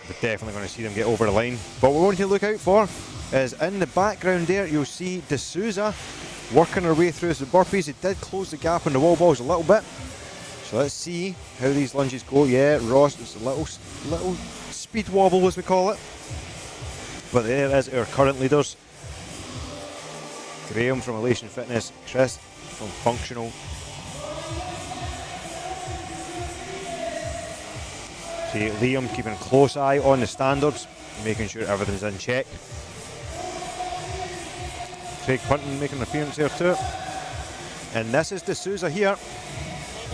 We're definitely going to see them get over the line. But what we want to look out for is in the background there, you'll see D'Souza working her way through the burpees. It did close the gap on the wall balls a little bit. So let's see how these lunges go. Yeah, Ross, it's a little speed wobble as we call it. But there is our current leaders. Graham from Elation Fitness, Kris from Functional. See Liam keeping a close eye on the standards, making sure everything's in check. Craig Punton making an appearance here too. And this is D'Souza here.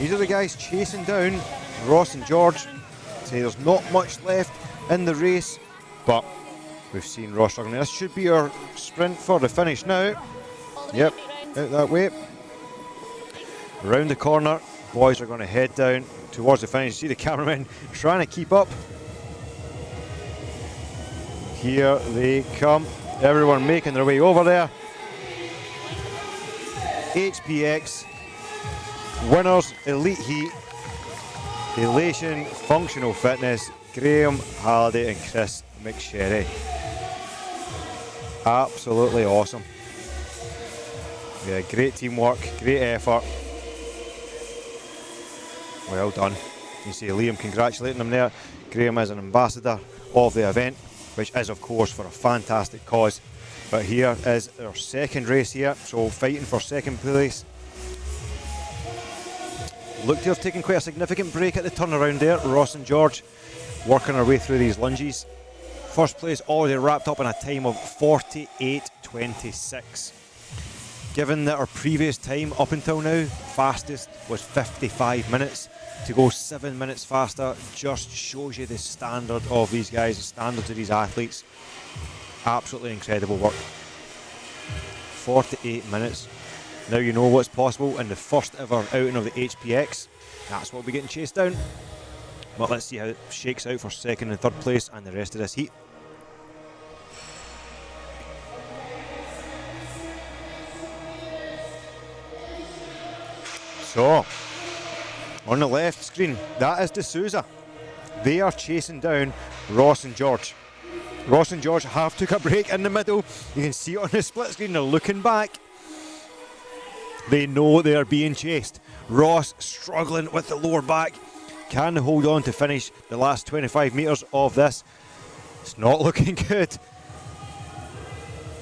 These are the guys chasing down Ross and Jorg. See, there's not much left in the race, but we've seen Ross struggling. This should be our sprint for the finish now. Yep, out that way. Around the corner, boys are going to head down towards the finish. You see the cameramen trying to keep up. Here they come. Everyone making their way over there. HPX winners Elite Heat, Elation Functional Fitness, Graham Halliday and Kris McSherry. Absolutely awesome. Yeah, great teamwork, great effort. Well done. You see Liam congratulating them there. Graham is an ambassador of the event, which is of course for a fantastic cause. But here is our second race here, so fighting for second place. Look to have taken quite a significant break at the turnaround there. Ross and Jorg working our way through these lunges. First place already wrapped up in a time of 48.26. Given that our previous time up until now, fastest was 55 minutes. To go 7 minutes faster just shows you the standard of these guys, the standards of these athletes. Absolutely incredible work. 48 minutes. Now you know what's possible in the first ever outing of the HPX. That's what we'll be getting chased down. But let's see how it shakes out for second and third place and the rest of this heat. So, on the left screen, that is D'Souza. They are chasing down Ross and Jorg. Ross and Jorg have took a break in the middle. You can see it on the split screen, they're looking back. They know they are being chased. Ross struggling with the lower back. Can they hold on to finish the last 25 metres of this? It's not looking good.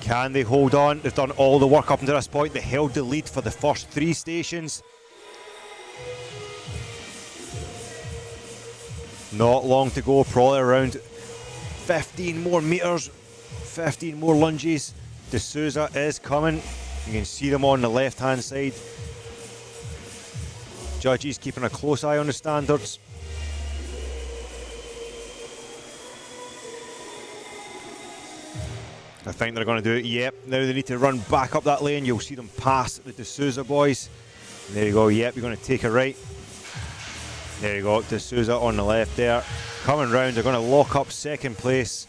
Can they hold on? They've done all the work up until this point. They held the lead for the first 3 stations. Not long to go, probably around 15 more metres, 15 more lunges. D'Souza is coming. You can see them on the left hand side. Judges keeping a close eye on the standards. I think they're going to do it. Yep, now they need to run back up that lane. You'll see them pass the D'Souza boys. And there you go. Yep, you're going to take a right. There you go, D'Souza on the left there. Coming round, they're going to lock up second place.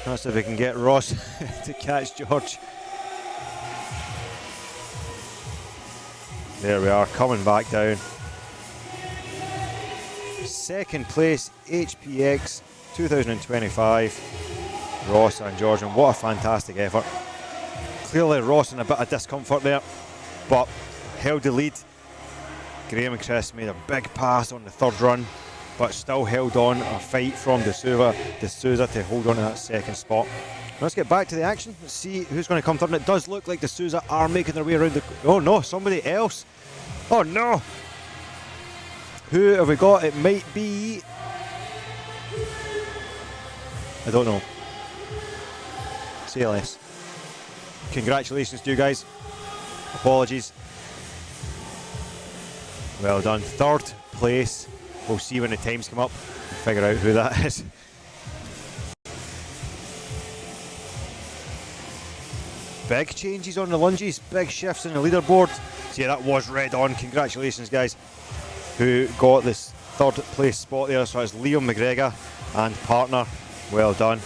That's if we can get Ross to catch Jorg. There we are, coming back down. Second place, HPX 2025. Ross and Jorg, and what a fantastic effort. Clearly Ross in a bit of discomfort there, but held the lead. Graham and Kris made a big pass on the third run, but still held on a fight from D'Souza to hold on to that second spot. Let's get back to the action. Let's see who's going to come third. And it does look like D'Souza are making their way around the... Oh no, somebody else. Oh no. Who have we got? It might be... I don't know. Say less. Congratulations to you guys. Apologies. Well done. Third place. We'll see when the times come up and figure out who that is. Big changes on the lunges, big shifts in the leaderboard. So yeah, that was red on. Congratulations guys who got this third place spot there. So it's Liam McGregor and partner. Well done.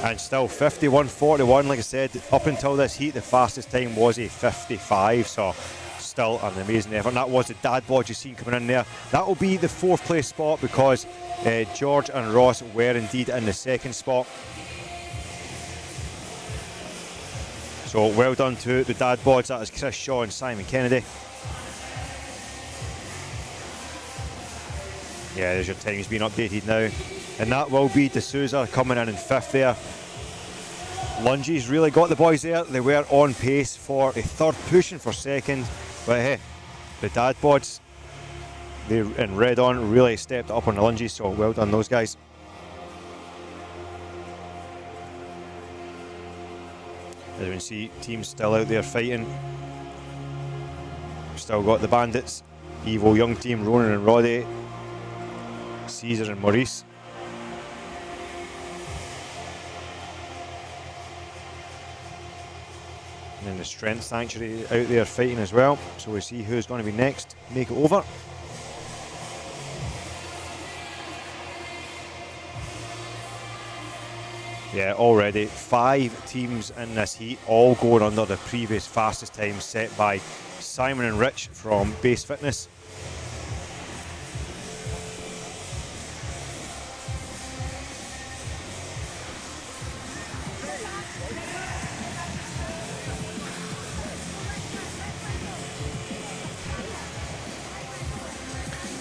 And still 51.41, like I said, up until this heat the fastest time was a 55, so still an amazing effort. And that was the dad bod you've seen coming in there. That will be the fourth place spot because Jorg and Ross were indeed in the second spot. So well done to the dad bods. That is Chris Shaw and Simon Kennedy. Yeah, there's your times being updated now. And that will be D'Souza coming in fifth there. Lunges really got the boys there. They were on pace for a third, pushing for second. But hey, the dad bods, they in red on, really stepped up on the lunges, so well done those guys. As you can see, teams still out there fighting. We've still got the Bandits, Evo Young Team, Ronan and Roddy, Caesar and Maurice. And then the Strength Sanctuary out there fighting as well. So we'll see who's going to be next. Make it over. Yeah, already 5 teams in this heat, all going under the previous fastest time set by Simon and Rich from Base Fitness.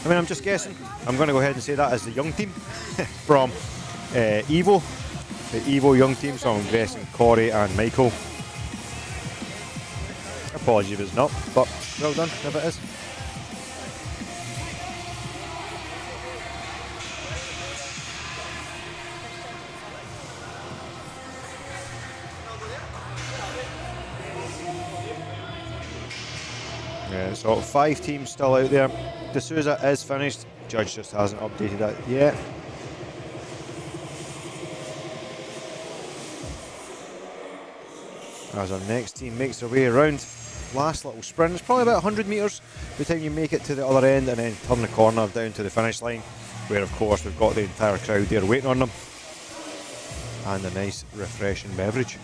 I mean, I'm just guessing. I'm going to go ahead and say that as the young team from Evo. The Evo young team, so I'm guessing Corey and Michael. Apologies if it's not, but well done if it is. Yeah, so 5 teams still out there. D'Souza is finished. Judge just hasn't updated that yet. As our next team makes their way around. Last little sprint. It's probably about 100 metres by the time you make it to the other end and then turn the corner down to the finish line, where of course we've got the entire crowd there waiting on them. And a nice refreshing beverage.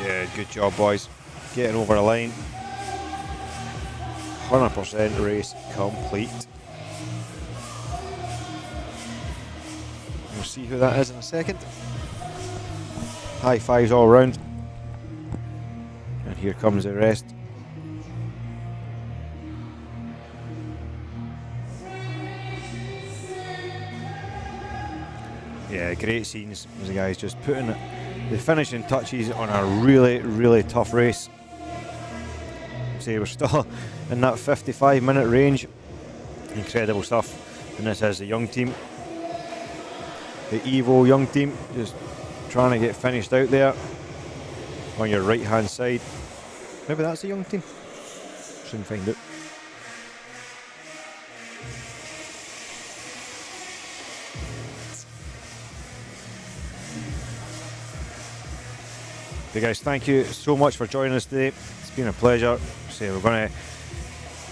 Yeah, good job, boys. Getting over the line. 100% race complete. We'll see who that is in a second. High fives all round. And here comes the rest. Yeah, great scenes as the guys just putting the finishing touches on a really, really tough race. Say we're still in that 55-minute range. Incredible stuff. And this is the young team. The Evo young team just trying to get finished out there on your right hand side. Maybe that's the young team. Soon find out. Hey guys, thank you so much for joining us today. It's been a pleasure. So we're going to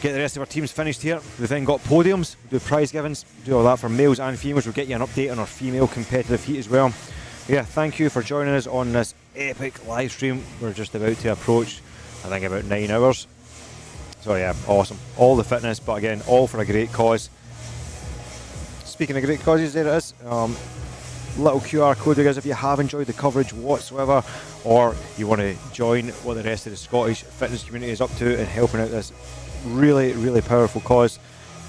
get the rest of our teams finished here. We've then got podiums, we'll do prize givings, do all that for males and females. We'll get you an update on our female competitive heat as well. Yeah, thank you for joining us on this epic live stream. We're just about to approach, I think, about 9 hours. So yeah, awesome. All the fitness, but again, all for a great cause. Speaking of great causes, there it is. Little QR code, guys, if you have enjoyed the coverage whatsoever, or you want to join what the rest of the Scottish fitness community is up to in helping out this really, really powerful cause,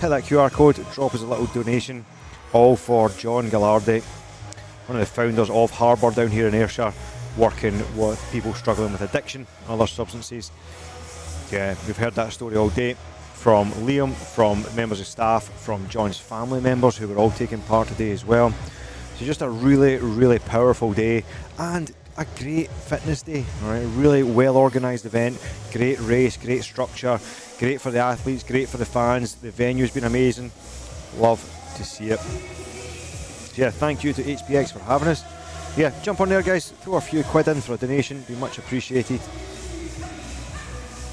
hit that QR code, drop us a little donation, all for John Gallardi, one of the founders of Harbour down here in Ayrshire, working with people struggling with addiction and other substances. Yeah, we've heard that story all day from Liam, from members of staff, from John's family members who were all taking part today as well. So just a really, really powerful day and a great fitness day. All right, really well organised event, great race, great structure, great for the athletes, great for the fans. The venue's been amazing. Love to see it. So yeah, thank you to HPX for having us. Yeah, jump on there, guys. Throw a few quid in for a donation. Be much appreciated.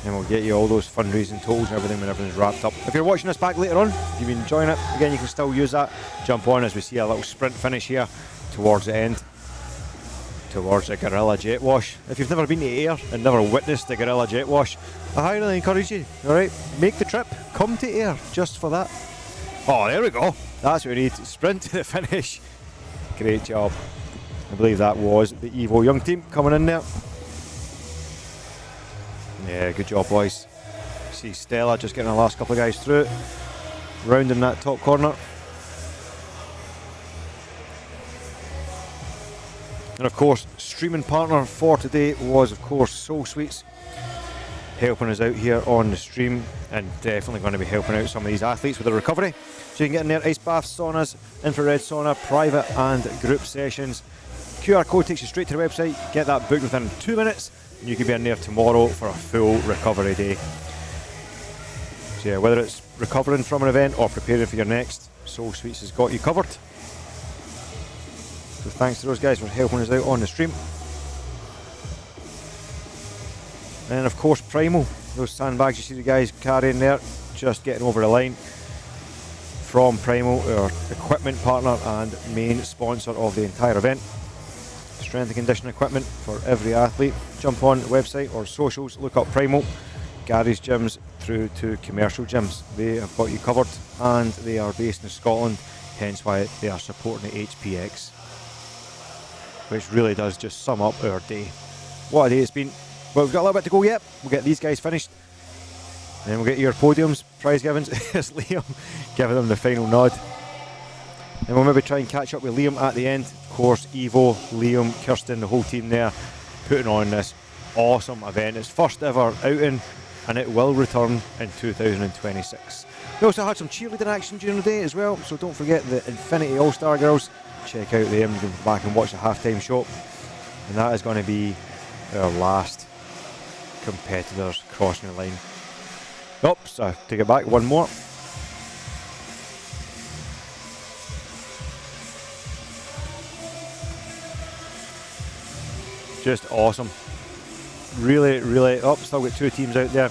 And we'll get you all those fundraising totals and everything when everything's wrapped up. If you're watching this back later on, if you've been enjoying it, again, you can still use that. Jump on as we see a little sprint finish here towards the end, towards the Gorilla Jet Wash. If you've never been to Ayr and never witnessed the Gorilla Jet Wash, I highly encourage you, alright, make the trip, come to Ayr just for that. Oh, there we go. That's what we need. Sprint to the finish. Great job. I believe that was the Evo Young team coming in there. Yeah, good job, boys. See Stella just getting the last couple of guys through, rounding that top corner. And of course, streaming partner for today was, of course, Soul Sweets, helping us out here on the stream, and definitely going to be helping out some of these athletes with their recovery. So you can get in there, ice baths, saunas, infrared sauna, private and group sessions. QR code takes you straight to the website. Get that booked within 2 minutes. And you could be in there tomorrow for a full recovery day. So yeah, whether it's recovering from an event or preparing for your next, Soul Sweets has got you covered. So thanks to those guys for helping us out on the stream. And of course Primal, those sandbags you see the guys carrying there, just getting over the line. From Primal, our equipment partner and main sponsor of the entire event. Strength and conditioning equipment for every athlete. Jump on the website or socials, look up Primal, garage gyms through to commercial gyms. They have got you covered, and they are based in Scotland, hence why they are supporting the HPX, which really does just sum up our day. What a day it's been. Well, we've got a little bit to go yet. We'll get these guys finished, and then we'll get your podiums, prize givings. It's Liam giving them the final nod. And we'll maybe try and catch up with Liam at the end. Of course, Evo, Liam, Kirsten, the whole team there, putting on this awesome event. It's first ever outing, and it will return in 2026. We also had some cheerleading action during the day as well, so don't forget the Infinity All-Star Girls. Check out them, you can go back and watch the halftime show. And that is going to be our last competitors crossing the line. Oops, I take it back, one more. Just awesome. Really, really, still got two teams out there.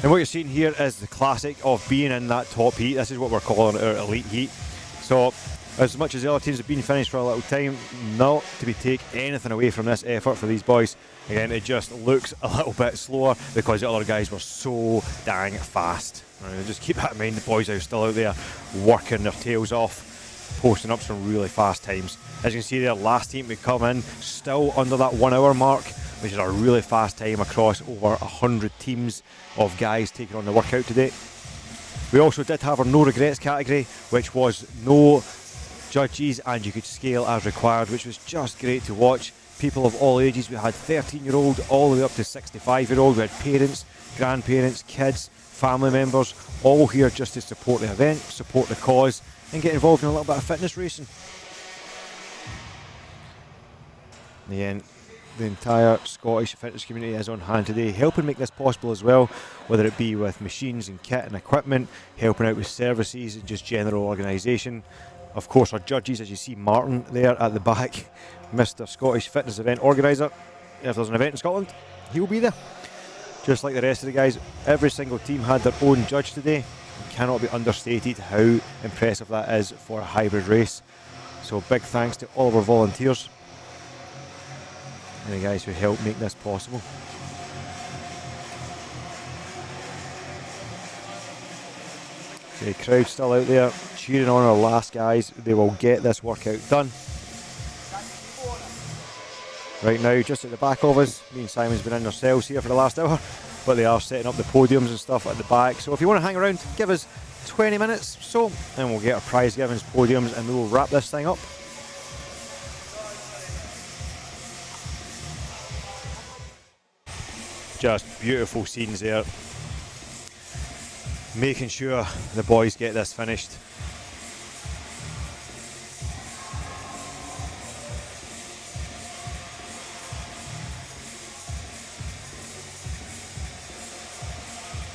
And what you're seeing here is the classic of being in that top heat. This is what we're calling our elite heat. So As much as the other teams have been finished for a little time, not to be take anything away from this effort for these boys. Again, it just looks a little bit slower because the other guys were so dang fast. Right, just keep that in mind, the boys are still out there working their tails off, posting up some really fast times. As you can see there, last team we come in still under that 1 hour mark, which is a really fast time across over 100 teams of guys taking on the workout today. We also did have our no regrets category, which was no judges and you could scale as required, which was just great to watch. People of all ages, we had 13-year-old all the way up to 65-year-old, we had parents, grandparents, kids, family members, all here just to support the event, support the cause and get involved in a little bit of fitness racing. And the entire Scottish fitness community is on hand today, helping make this possible as well, whether it be with machines and kit and equipment, helping out with services and just general organisation. Of course, our judges, as you see Martin there at the back, Mr. Scottish Fitness Event Organiser. If there's an event in Scotland, he'll be there. Just like the rest of the guys, every single team had their own judge today. It cannot be understated how impressive that is for a hybrid race. So big thanks to all of our volunteers and the guys who helped make this possible. The crowd's still out there cheering on our last guys. They will get this workout done. Right now, just at the back of us, me and Simon's been in their cells here for the last hour, but they are setting up the podiums and stuff at the back. So if you want to hang around, give us 20 minutes or so, and we'll get our prize givings, podiums, and we will wrap this thing up. Just beautiful scenes there. Making sure the boys get this finished.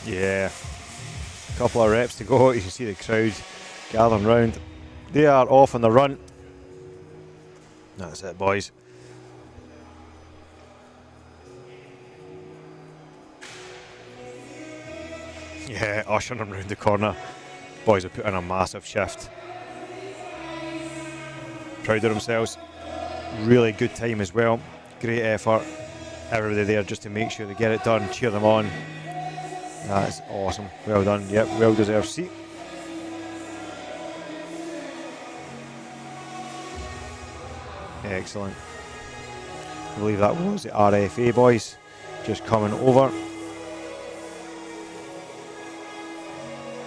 Yeah, a couple of reps to go. You can see the crowd gathering round. They are off on the run. That's it, boys. Yeah, ushering them round the corner. Boys have put in a massive shift. Proud of themselves. Really good time as well. Great effort. Everybody there just to make sure they get it done. Cheer them on. That's awesome. Well done. Yep, well deserved seat. Excellent. I believe that was the RFA boys just coming over.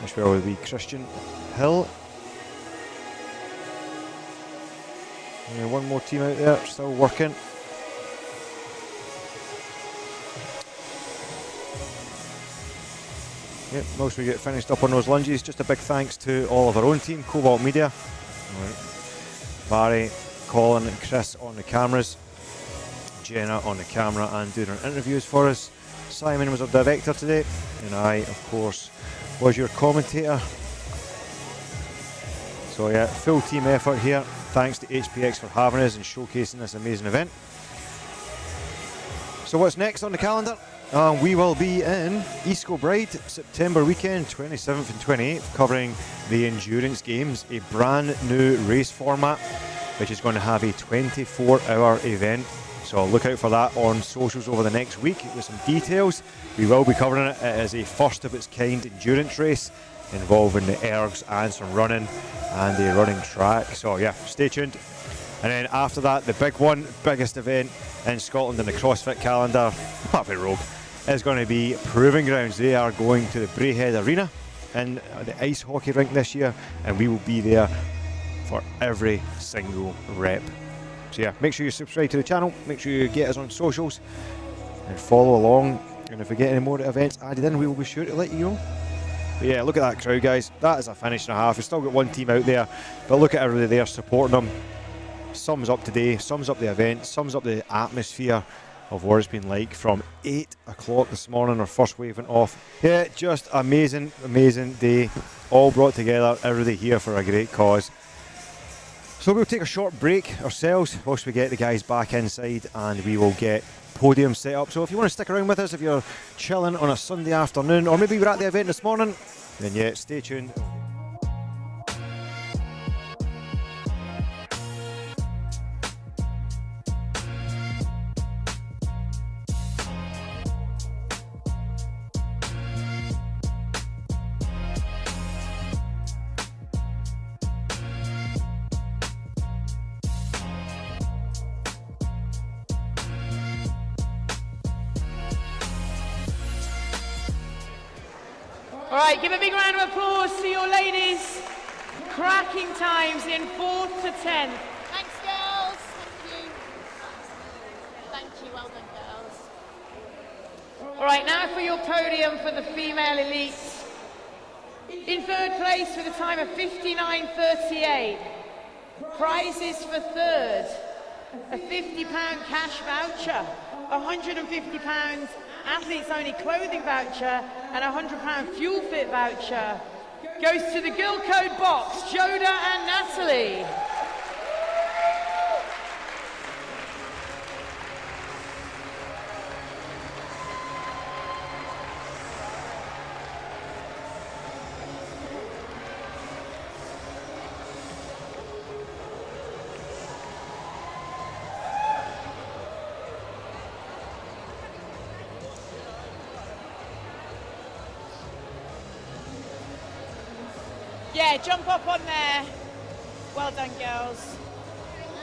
Which will be Christian Hill. Yeah, one more team out there still working. Yep, most we get finished up on those lunges. Just a big thanks to all of our own team, Cobalt Media. Right. Barry, Colin and Chris on the cameras. Jenna on the camera and doing our interviews for us. Simon was our director today. And I, of course, was your commentator. So yeah, full team effort here. Thanks to HPX for having us and showcasing this amazing event. So what's next on the calendar? We will be in East Kilbride, September weekend, 27th and 28th, covering the Endurance Games, a brand new race format, which is going to have a 24-hour event. So look out for that on socials over the next week with some details. We will be covering it. It is a first of its kind endurance race involving the ergs and some running and a running track. So yeah, stay tuned. And then after that, the big one, biggest event in Scotland in the CrossFit calendar, apart from Rogue, is going to be Proving Grounds. They are going to the Braehead Arena in the ice hockey rink this year, and we will be there for every single rep. So yeah, make sure you subscribe to the channel, make sure you get us on socials and follow along, and if we get any more events added in, we will be sure to let you know. But yeah, look at that crowd, guys. That is a finish and a half. We've still got one team out there, but look at everybody there supporting them. Sums up today, sums up the event, sums up the atmosphere of what it's been like from 8 o'clock this morning. Our first wave went off. Yeah, just amazing, amazing day. All brought together, everybody here for a great cause. So we'll take a short break ourselves whilst we get the guys back inside and we will get podium set up. So if you want to stick around with us, if you're chilling on a Sunday afternoon, or maybe you were at the event this morning, then yeah, stay tuned. All right, give a big round of applause to your ladies. Cracking times in 4th to 10th. Thanks, girls. Thank you. Thank you. Well done, girls. All right, now for your podium for the female elites. In 3rd place with a time of 59.38. Prizes for 3rd. A £50 cash voucher, a £150 athletes only clothing voucher, and a £100 fuel fit voucher goes to the Girl Code box, Joda and Natalie. Yeah, jump up on there. Well done, girls.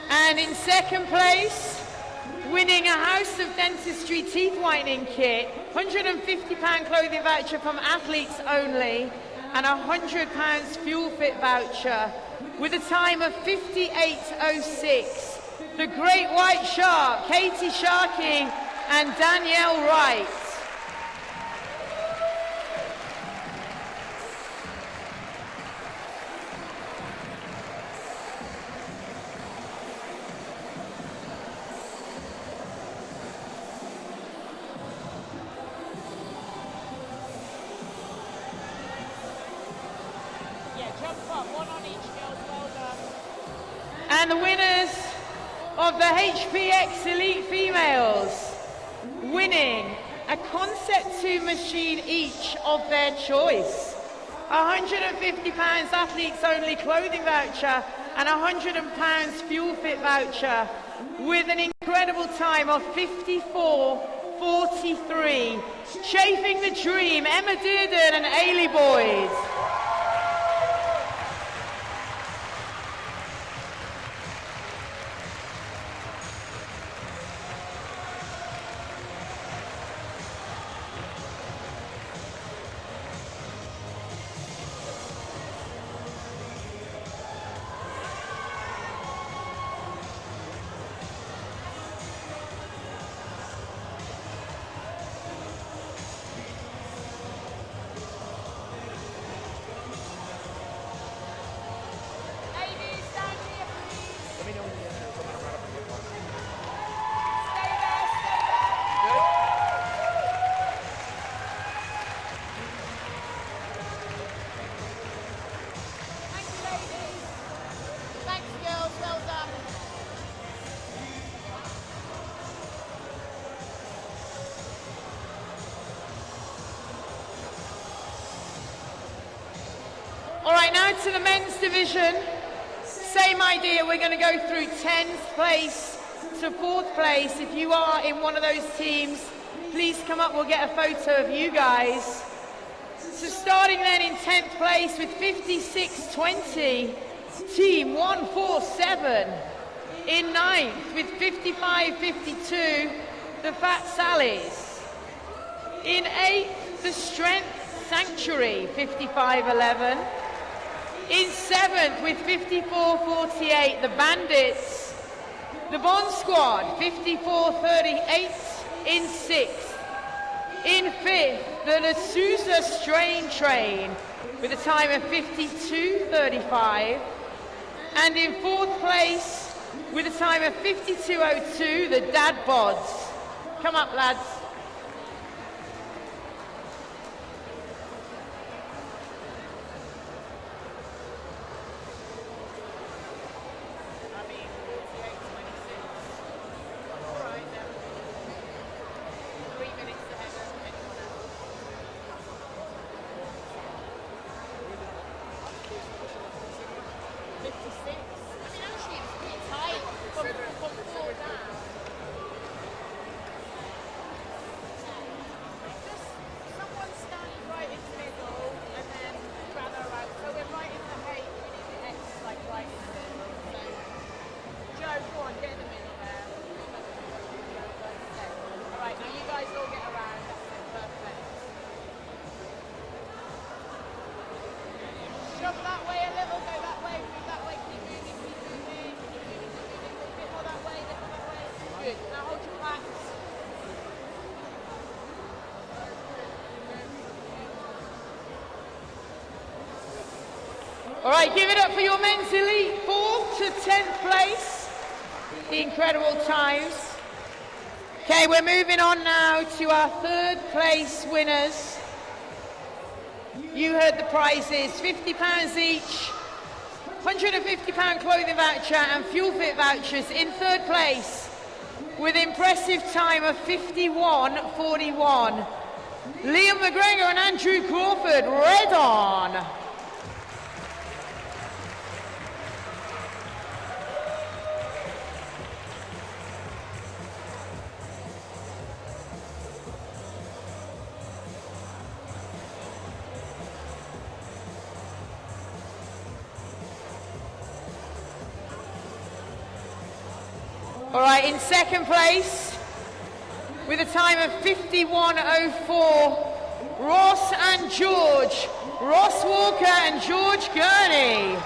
And in 2nd place, winning a House of Dentistry teeth whitening kit, £150 clothing voucher from Athletes Only, and a £100 fuel fit voucher with a time of 58.06. The Great White Shark, Katie Sharkey and Danielle Wright. And the winners of the HPX Elite Females, winning a Concept 2 machine each of their choice, £150 Athletes Only clothing voucher and a £100 fuel fit voucher with an incredible time of 54.43. Chafing the Dream, Emma Dearden and Ailey Boyd. All right, now to the men's division. Same idea, we're going to go through 10th place to 4th place. If you are in one of those teams, please come up, we'll get a photo of you guys. So starting then in 10th place with 56.20, team 147. In 9th with 55.52, the Fat Sallies. In 8th, the Strength Sanctuary, 55.11. In 7th with 54.48, the Bandits. The Bond Squad, 54.38. In 6th. In 5th, the D'Souza Strain Train with a time of 52.35. And in 4th place, with a time of 52.02, the Dad Bods. Come up, lads. All right, give it up for your men's elite, 4th to 10th place. The incredible times. Okay, we're moving on now to our 3rd place winners. You heard the prizes, £50 each, £150 clothing voucher and fuel fit vouchers in 3rd place with impressive time of 51.41. Liam McGregor and Andrew Crawford, red on. All right, in 2nd place, with a time of 51.04, Ross and George. Ross Walker and George Gurney.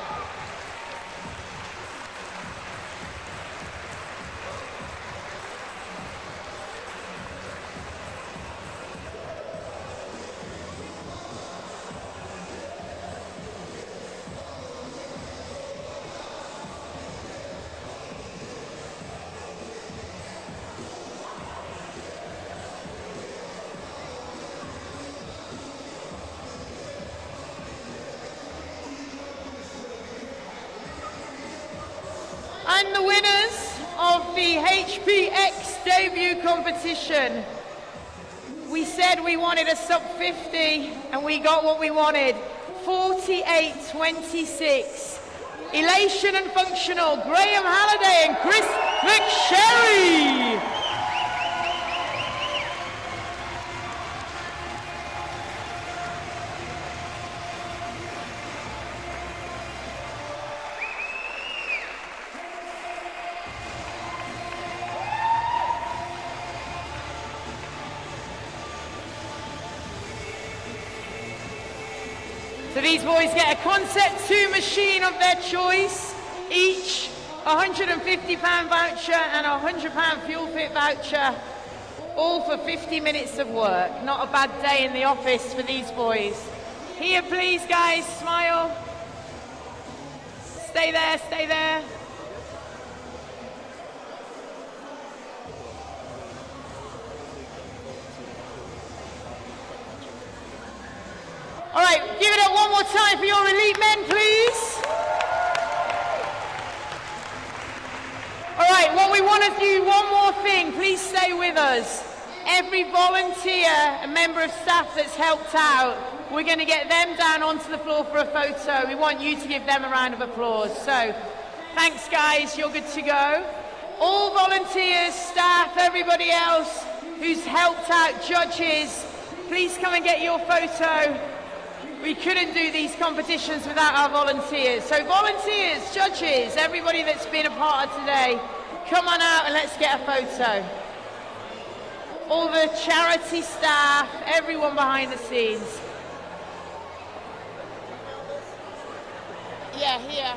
And the winners of the HPX debut competition. We said we wanted a sub 50 and we got what we wanted. 48.26. Elation and Functional, Graham Halliday and Kris McSherry. So these boys get a Concept 2 machine of their choice, each £150 voucher and a £100 fuel fit voucher, all for 50 minutes of work. Not a bad day in the office for these boys. Here, please, guys, smile. Stay there, stay there. All right, give it up one more time for your elite men, please. All right, what we want to do, one more thing, please stay with us. Every volunteer and member of staff that's helped out, we're going to get them down onto the floor for a photo. We want you to give them a round of applause. So, thanks guys, you're good to go. All volunteers, staff, everybody else who's helped out, judges, please come and get your photo. We couldn't do these competitions without our volunteers. So volunteers, judges, everybody that's been a part of today, come on out and let's get a photo. All the charity staff, everyone behind the scenes. Yeah, here.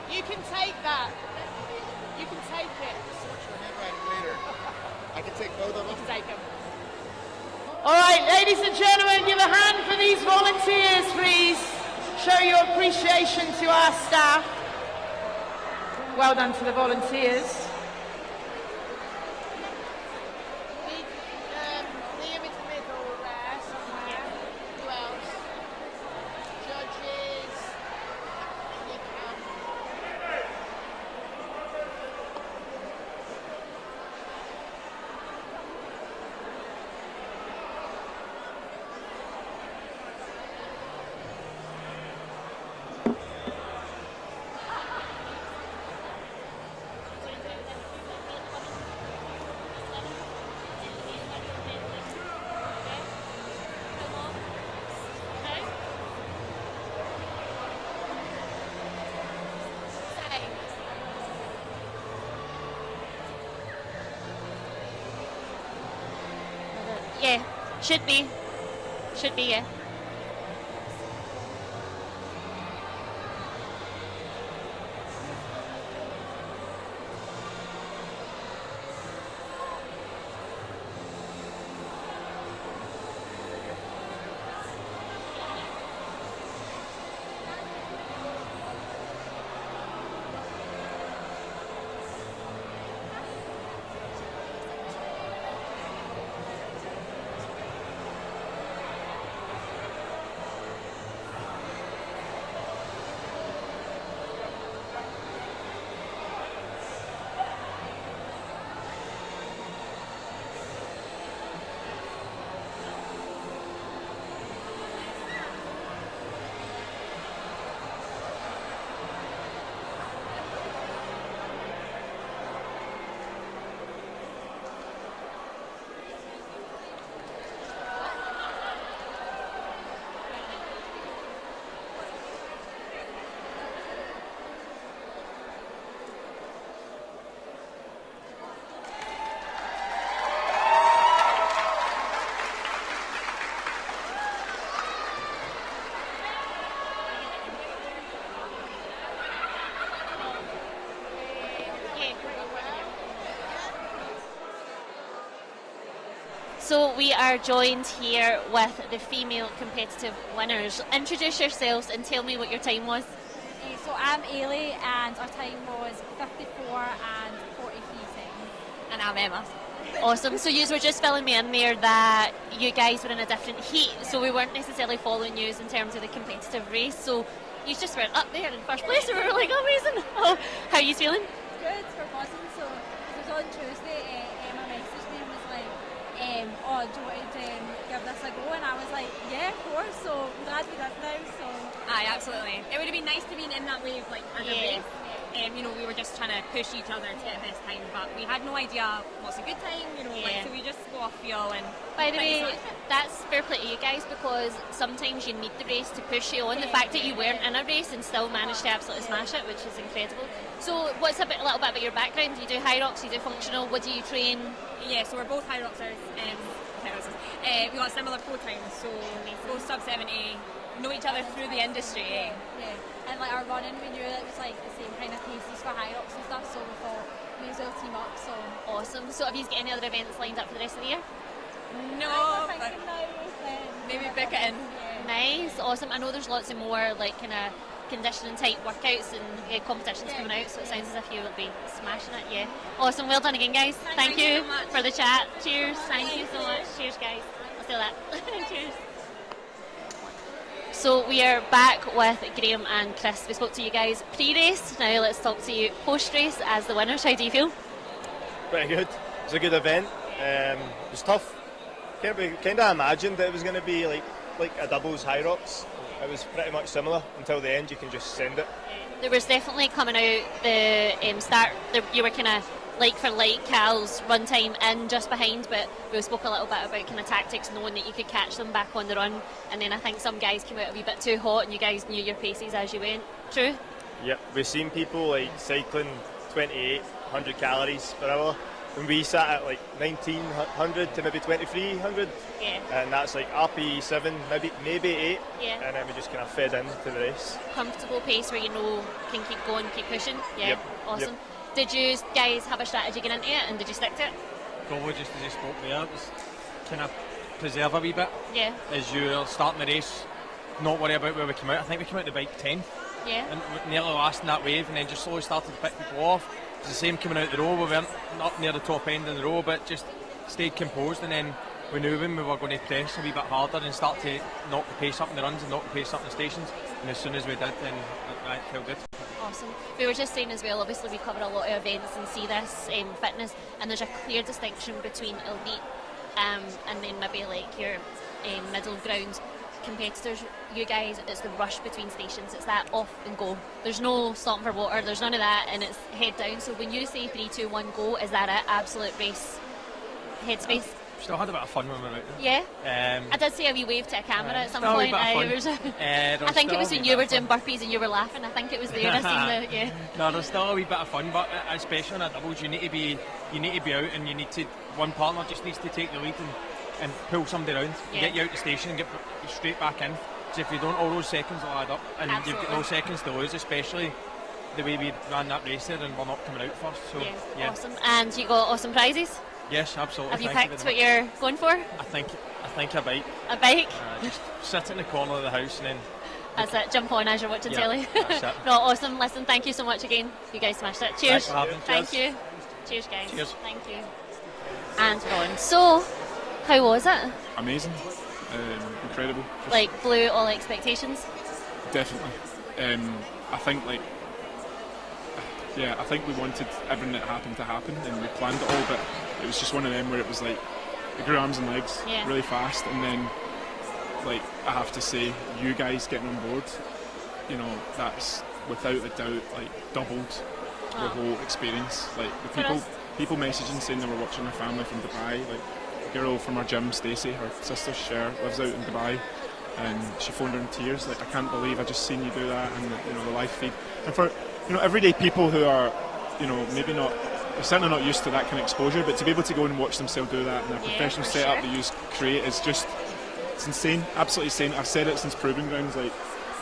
You can take that. You can take it. I can take both of them. You can take them. All right, ladies and gentlemen, give a hand for these volunteers, please. Show your appreciation to our staff. Well done to the volunteers. Liam in the middle there somewhere. Who else? Judges. Yeah, should be. Should be, yeah. So we are joined here with the female competitive winners. Introduce yourselves and tell me what your time was. So I'm Ailey and our time was 54 and 43 seconds. And I'm Emma. Awesome. So you were just filling me in there that you guys were in a different heat, so we weren't necessarily following you in terms of the competitive race. So you just went up there in first place, and we were like, amazing. Oh, how are you feeling? Good, we're buzzing. So it was on Tuesday, Emma messaged me and was like, oh, do you want to give this a go? And I was like, yeah, of course. So I'm glad we did now. So Aye, absolutely. It would have been nice to be in that wave, like, as a race. You know, we were just trying to push each other to get best time, but we had no idea what's a good time, you know, like, so we just go off feel. And by the way, that's fair play to you guys, because sometimes you need the race to push you on. The fact that you weren't in a race and still managed to absolutely smash it, which is incredible. So what's a little bit about your background? You do Hyrox, you do functional, what do you train? Yeah, so we're both Hyroxers. We got similar pro times, so both sub 70, know each other through the industry. Yeah, and like our running, we knew it was like the same kind of paces for Hyrox and stuff, so we thought we as well team up. So awesome. So have you got any other events lined up for the rest of the year? No, but maybe book it in. Yeah. Nice, awesome. I know there's lots of more like kind of conditioning type workouts and competitions coming out, so it sounds as if you will be smashing it. Yeah, awesome. Well done again, guys. Thank you so much for the chat. Cheers. Thank you so much. Cheers, guys. I'll steal that. Cheers. So we are back with Graham and Kris. We spoke to you guys pre-race. Now let's talk to you post-race as the winners. How do you feel? Pretty good. It was a good event. It was tough. Kind of imagined that it was going to be like a doubles Hyrox. It was pretty much similar until the end. You can just send it. There was definitely coming out the start. You were kind of like for like Cal's run time in just behind, but we spoke a little bit about kind of tactics, knowing that you could catch them back on the run. And then I think some guys came out a wee bit too hot, and you guys knew your paces as you went. True. Yep, we've seen people like cycling 2,800 calories per hour, and we sat at like 1,900 to maybe 2,300. Yeah. And that's like RP 7, maybe 8. Yeah. And then we just kind of fed into the race. Comfortable pace where you know can keep going, keep pushing. Yeah. Yep. Awesome. Yep. Did you guys have a strategy getting into it, and did you stick to it? Probably just as you spoke there, it was kind of preserve a wee bit. Yeah. As you're starting the race, not worry about where we came out. I think we came out the bike 10th. Yeah. And nearly last in that wave, and then just slowly started to pick people off. It was the same coming out the row. We weren't up near the top end of the row, but just stayed composed, and then we knew when we were going to press a wee bit harder and start to knock the pace up in the runs and knock the pace up in the stations. And as soon as we did, then it felt good. Awesome. We were just saying as well, obviously we cover a lot of events and see this fitness, and there's a clear distinction between elite and then maybe like your middle ground competitors. You guys, it's the rush between stations, it's that off and go. There's no stopping for water, there's none of that, and it's head down. So when you say 3, 2, 1 go, is that it? Absolute race headspace? Still had a bit of fun when we were out there. Yeah. I did see a wee wave to a camera at some still a wee point. bit of fun. I think it was when you were doing burpees and you were laughing. I think it was there. I seen the No, there's still a wee bit of fun, but especially on a doubles, you need to be out, and you need to. One partner just needs to take the lead and pull somebody around, get you out the station, and get straight back in. So if you don't, all those seconds will add up, and you've got no seconds to lose, especially the way we ran that race there, and we're not coming out first. So yeah. Awesome. And you got awesome prizes. Yes, absolutely. Have you picked what you're going for? I think a bike. A bike? Just sit in the corner of the house and then. That's it. Jump on as you're watching telly. That's it. No, awesome. Listen, thank you so much again. You guys smashed it. Cheers. Thanks for having. Thank you. Cheers, guys. Cheers. Thank you. And Ron. So, how was it? Amazing. Incredible. Just like blew all expectations? Definitely. I think I think we wanted everything that happened to happen, and we planned it all, but it was just one of them where it was like it grew arms and legs really fast, and then like I have to say, you guys getting on board, you know, that's without a doubt like doubled the whole experience. Like the people messaging saying they were watching their family from Dubai. Like a girl from our gym, Stacey, her sister Cher, lives out in Dubai, and she phoned her in tears. Like, I can't believe I just seen you do that, and the live feed. And for everyday people who are, maybe not, they're certainly not used to that kind of exposure, but to be able to go and watch themselves do that in a professional setup they create is just, it's insane, absolutely insane. I've said it since Proving Grounds, like,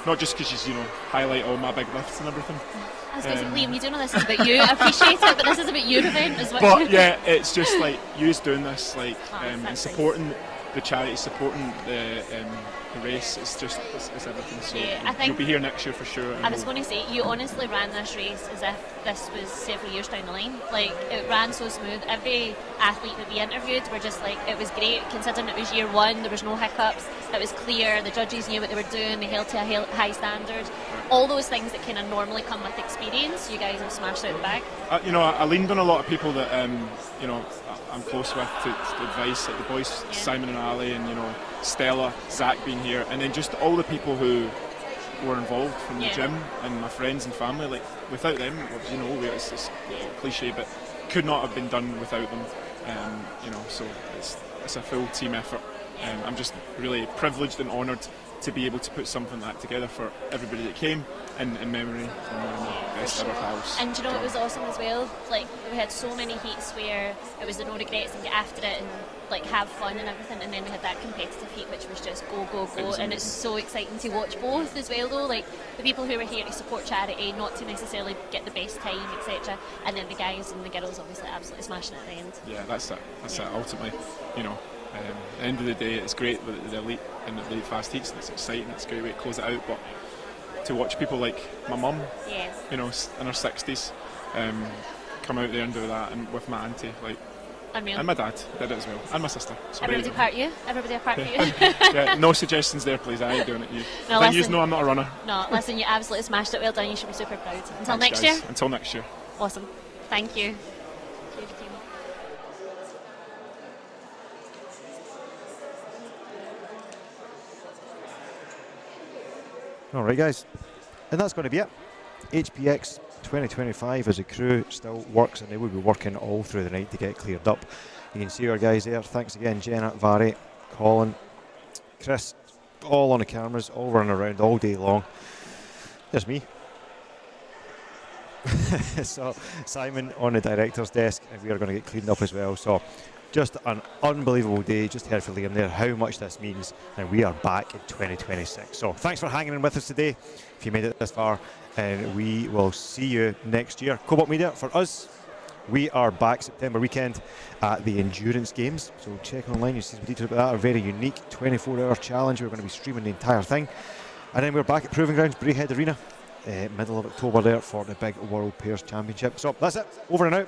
not just because she's, highlight all my big lifts and everything, I was going to say, Liam, you do know this is about you. I appreciate it, but this is about your event as well. But yeah, it's just like you doing this, like, and that's supporting the charity, supporting the race. It's just it's everything. So Yeah, I think- you'll be here next year for sure. I was going to say, you honestly ran this race as if this was several years down the line. Like, it ran so smooth. Every athlete that we interviewed were just like, it was great, considering it was year one, there was no hiccups, it was clear, the judges knew what they were doing, they held to a high standard. All those things that kind of normally come with experience, you guys have smashed out the bag. I leaned on a lot of people that I'm close with to advice, like the boys Simon and Ali, and Stella, Zach being here, and then just all the people who were involved from the gym and my friends and family. Like, without them, it's cliche, but could not have been done without them. So it's a full team effort. I'm just really privileged and honoured to be able to put something like that together for everybody that came in memory from my best ever pals. And do you know what was awesome as well? Like, we had so many heats where it was the no regrets and get after it and like have fun and everything, and then we had that competitive heat which was just go go go, and it's so exciting to watch both as well though, like the people who were here to support charity, not to necessarily get the best time, etc., and then the guys and the girls obviously absolutely smashing it at the end. Yeah, that's it ultimately. At the end of the day, it's great with the elite and the fast heats, and it's exciting, it's a great way to close it out, but to watch people like my mum, in her 60s, come out there and do that, and with my auntie, like, unreal. And my dad did it as well, and my sister. So everybody apart you. Yeah, no suggestions there, please. I ain't doing it. No, then you know I'm not a runner. No, listen, you absolutely smashed it. Well done. You should be super proud. Until Thanks, next guys. year. Until next year. Awesome. Thank you. All right, guys, and that's going to be it. HPX 2025 as a crew still works, and they will be working all through the night to get cleared up. You can see our guys there. Thanks again, Jenna, Vary, Colin, Kris, all on the cameras, all running around all day long. There's me. So Simon on the director's desk, and we are going to get cleaned up as well. So just an unbelievable day. Just heard from Liam there how much this means, and we are back in 2026. So thanks for hanging in with us today, if you made it this far, and we will see you next year. Cobalt Media, for us, we are back September weekend at the Endurance Games, so check online, you see some details about that. A very unique 24-hour challenge. We're going to be streaming the entire thing, and then we're back at Proving Grounds, Braehead Arena, middle of October there for the big World Pairs Championship. So that's it, over and out.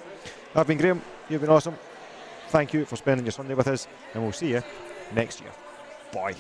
I've been Graham, you've been awesome. Thank you for spending your Sunday with us, and we'll see you next year. Bye.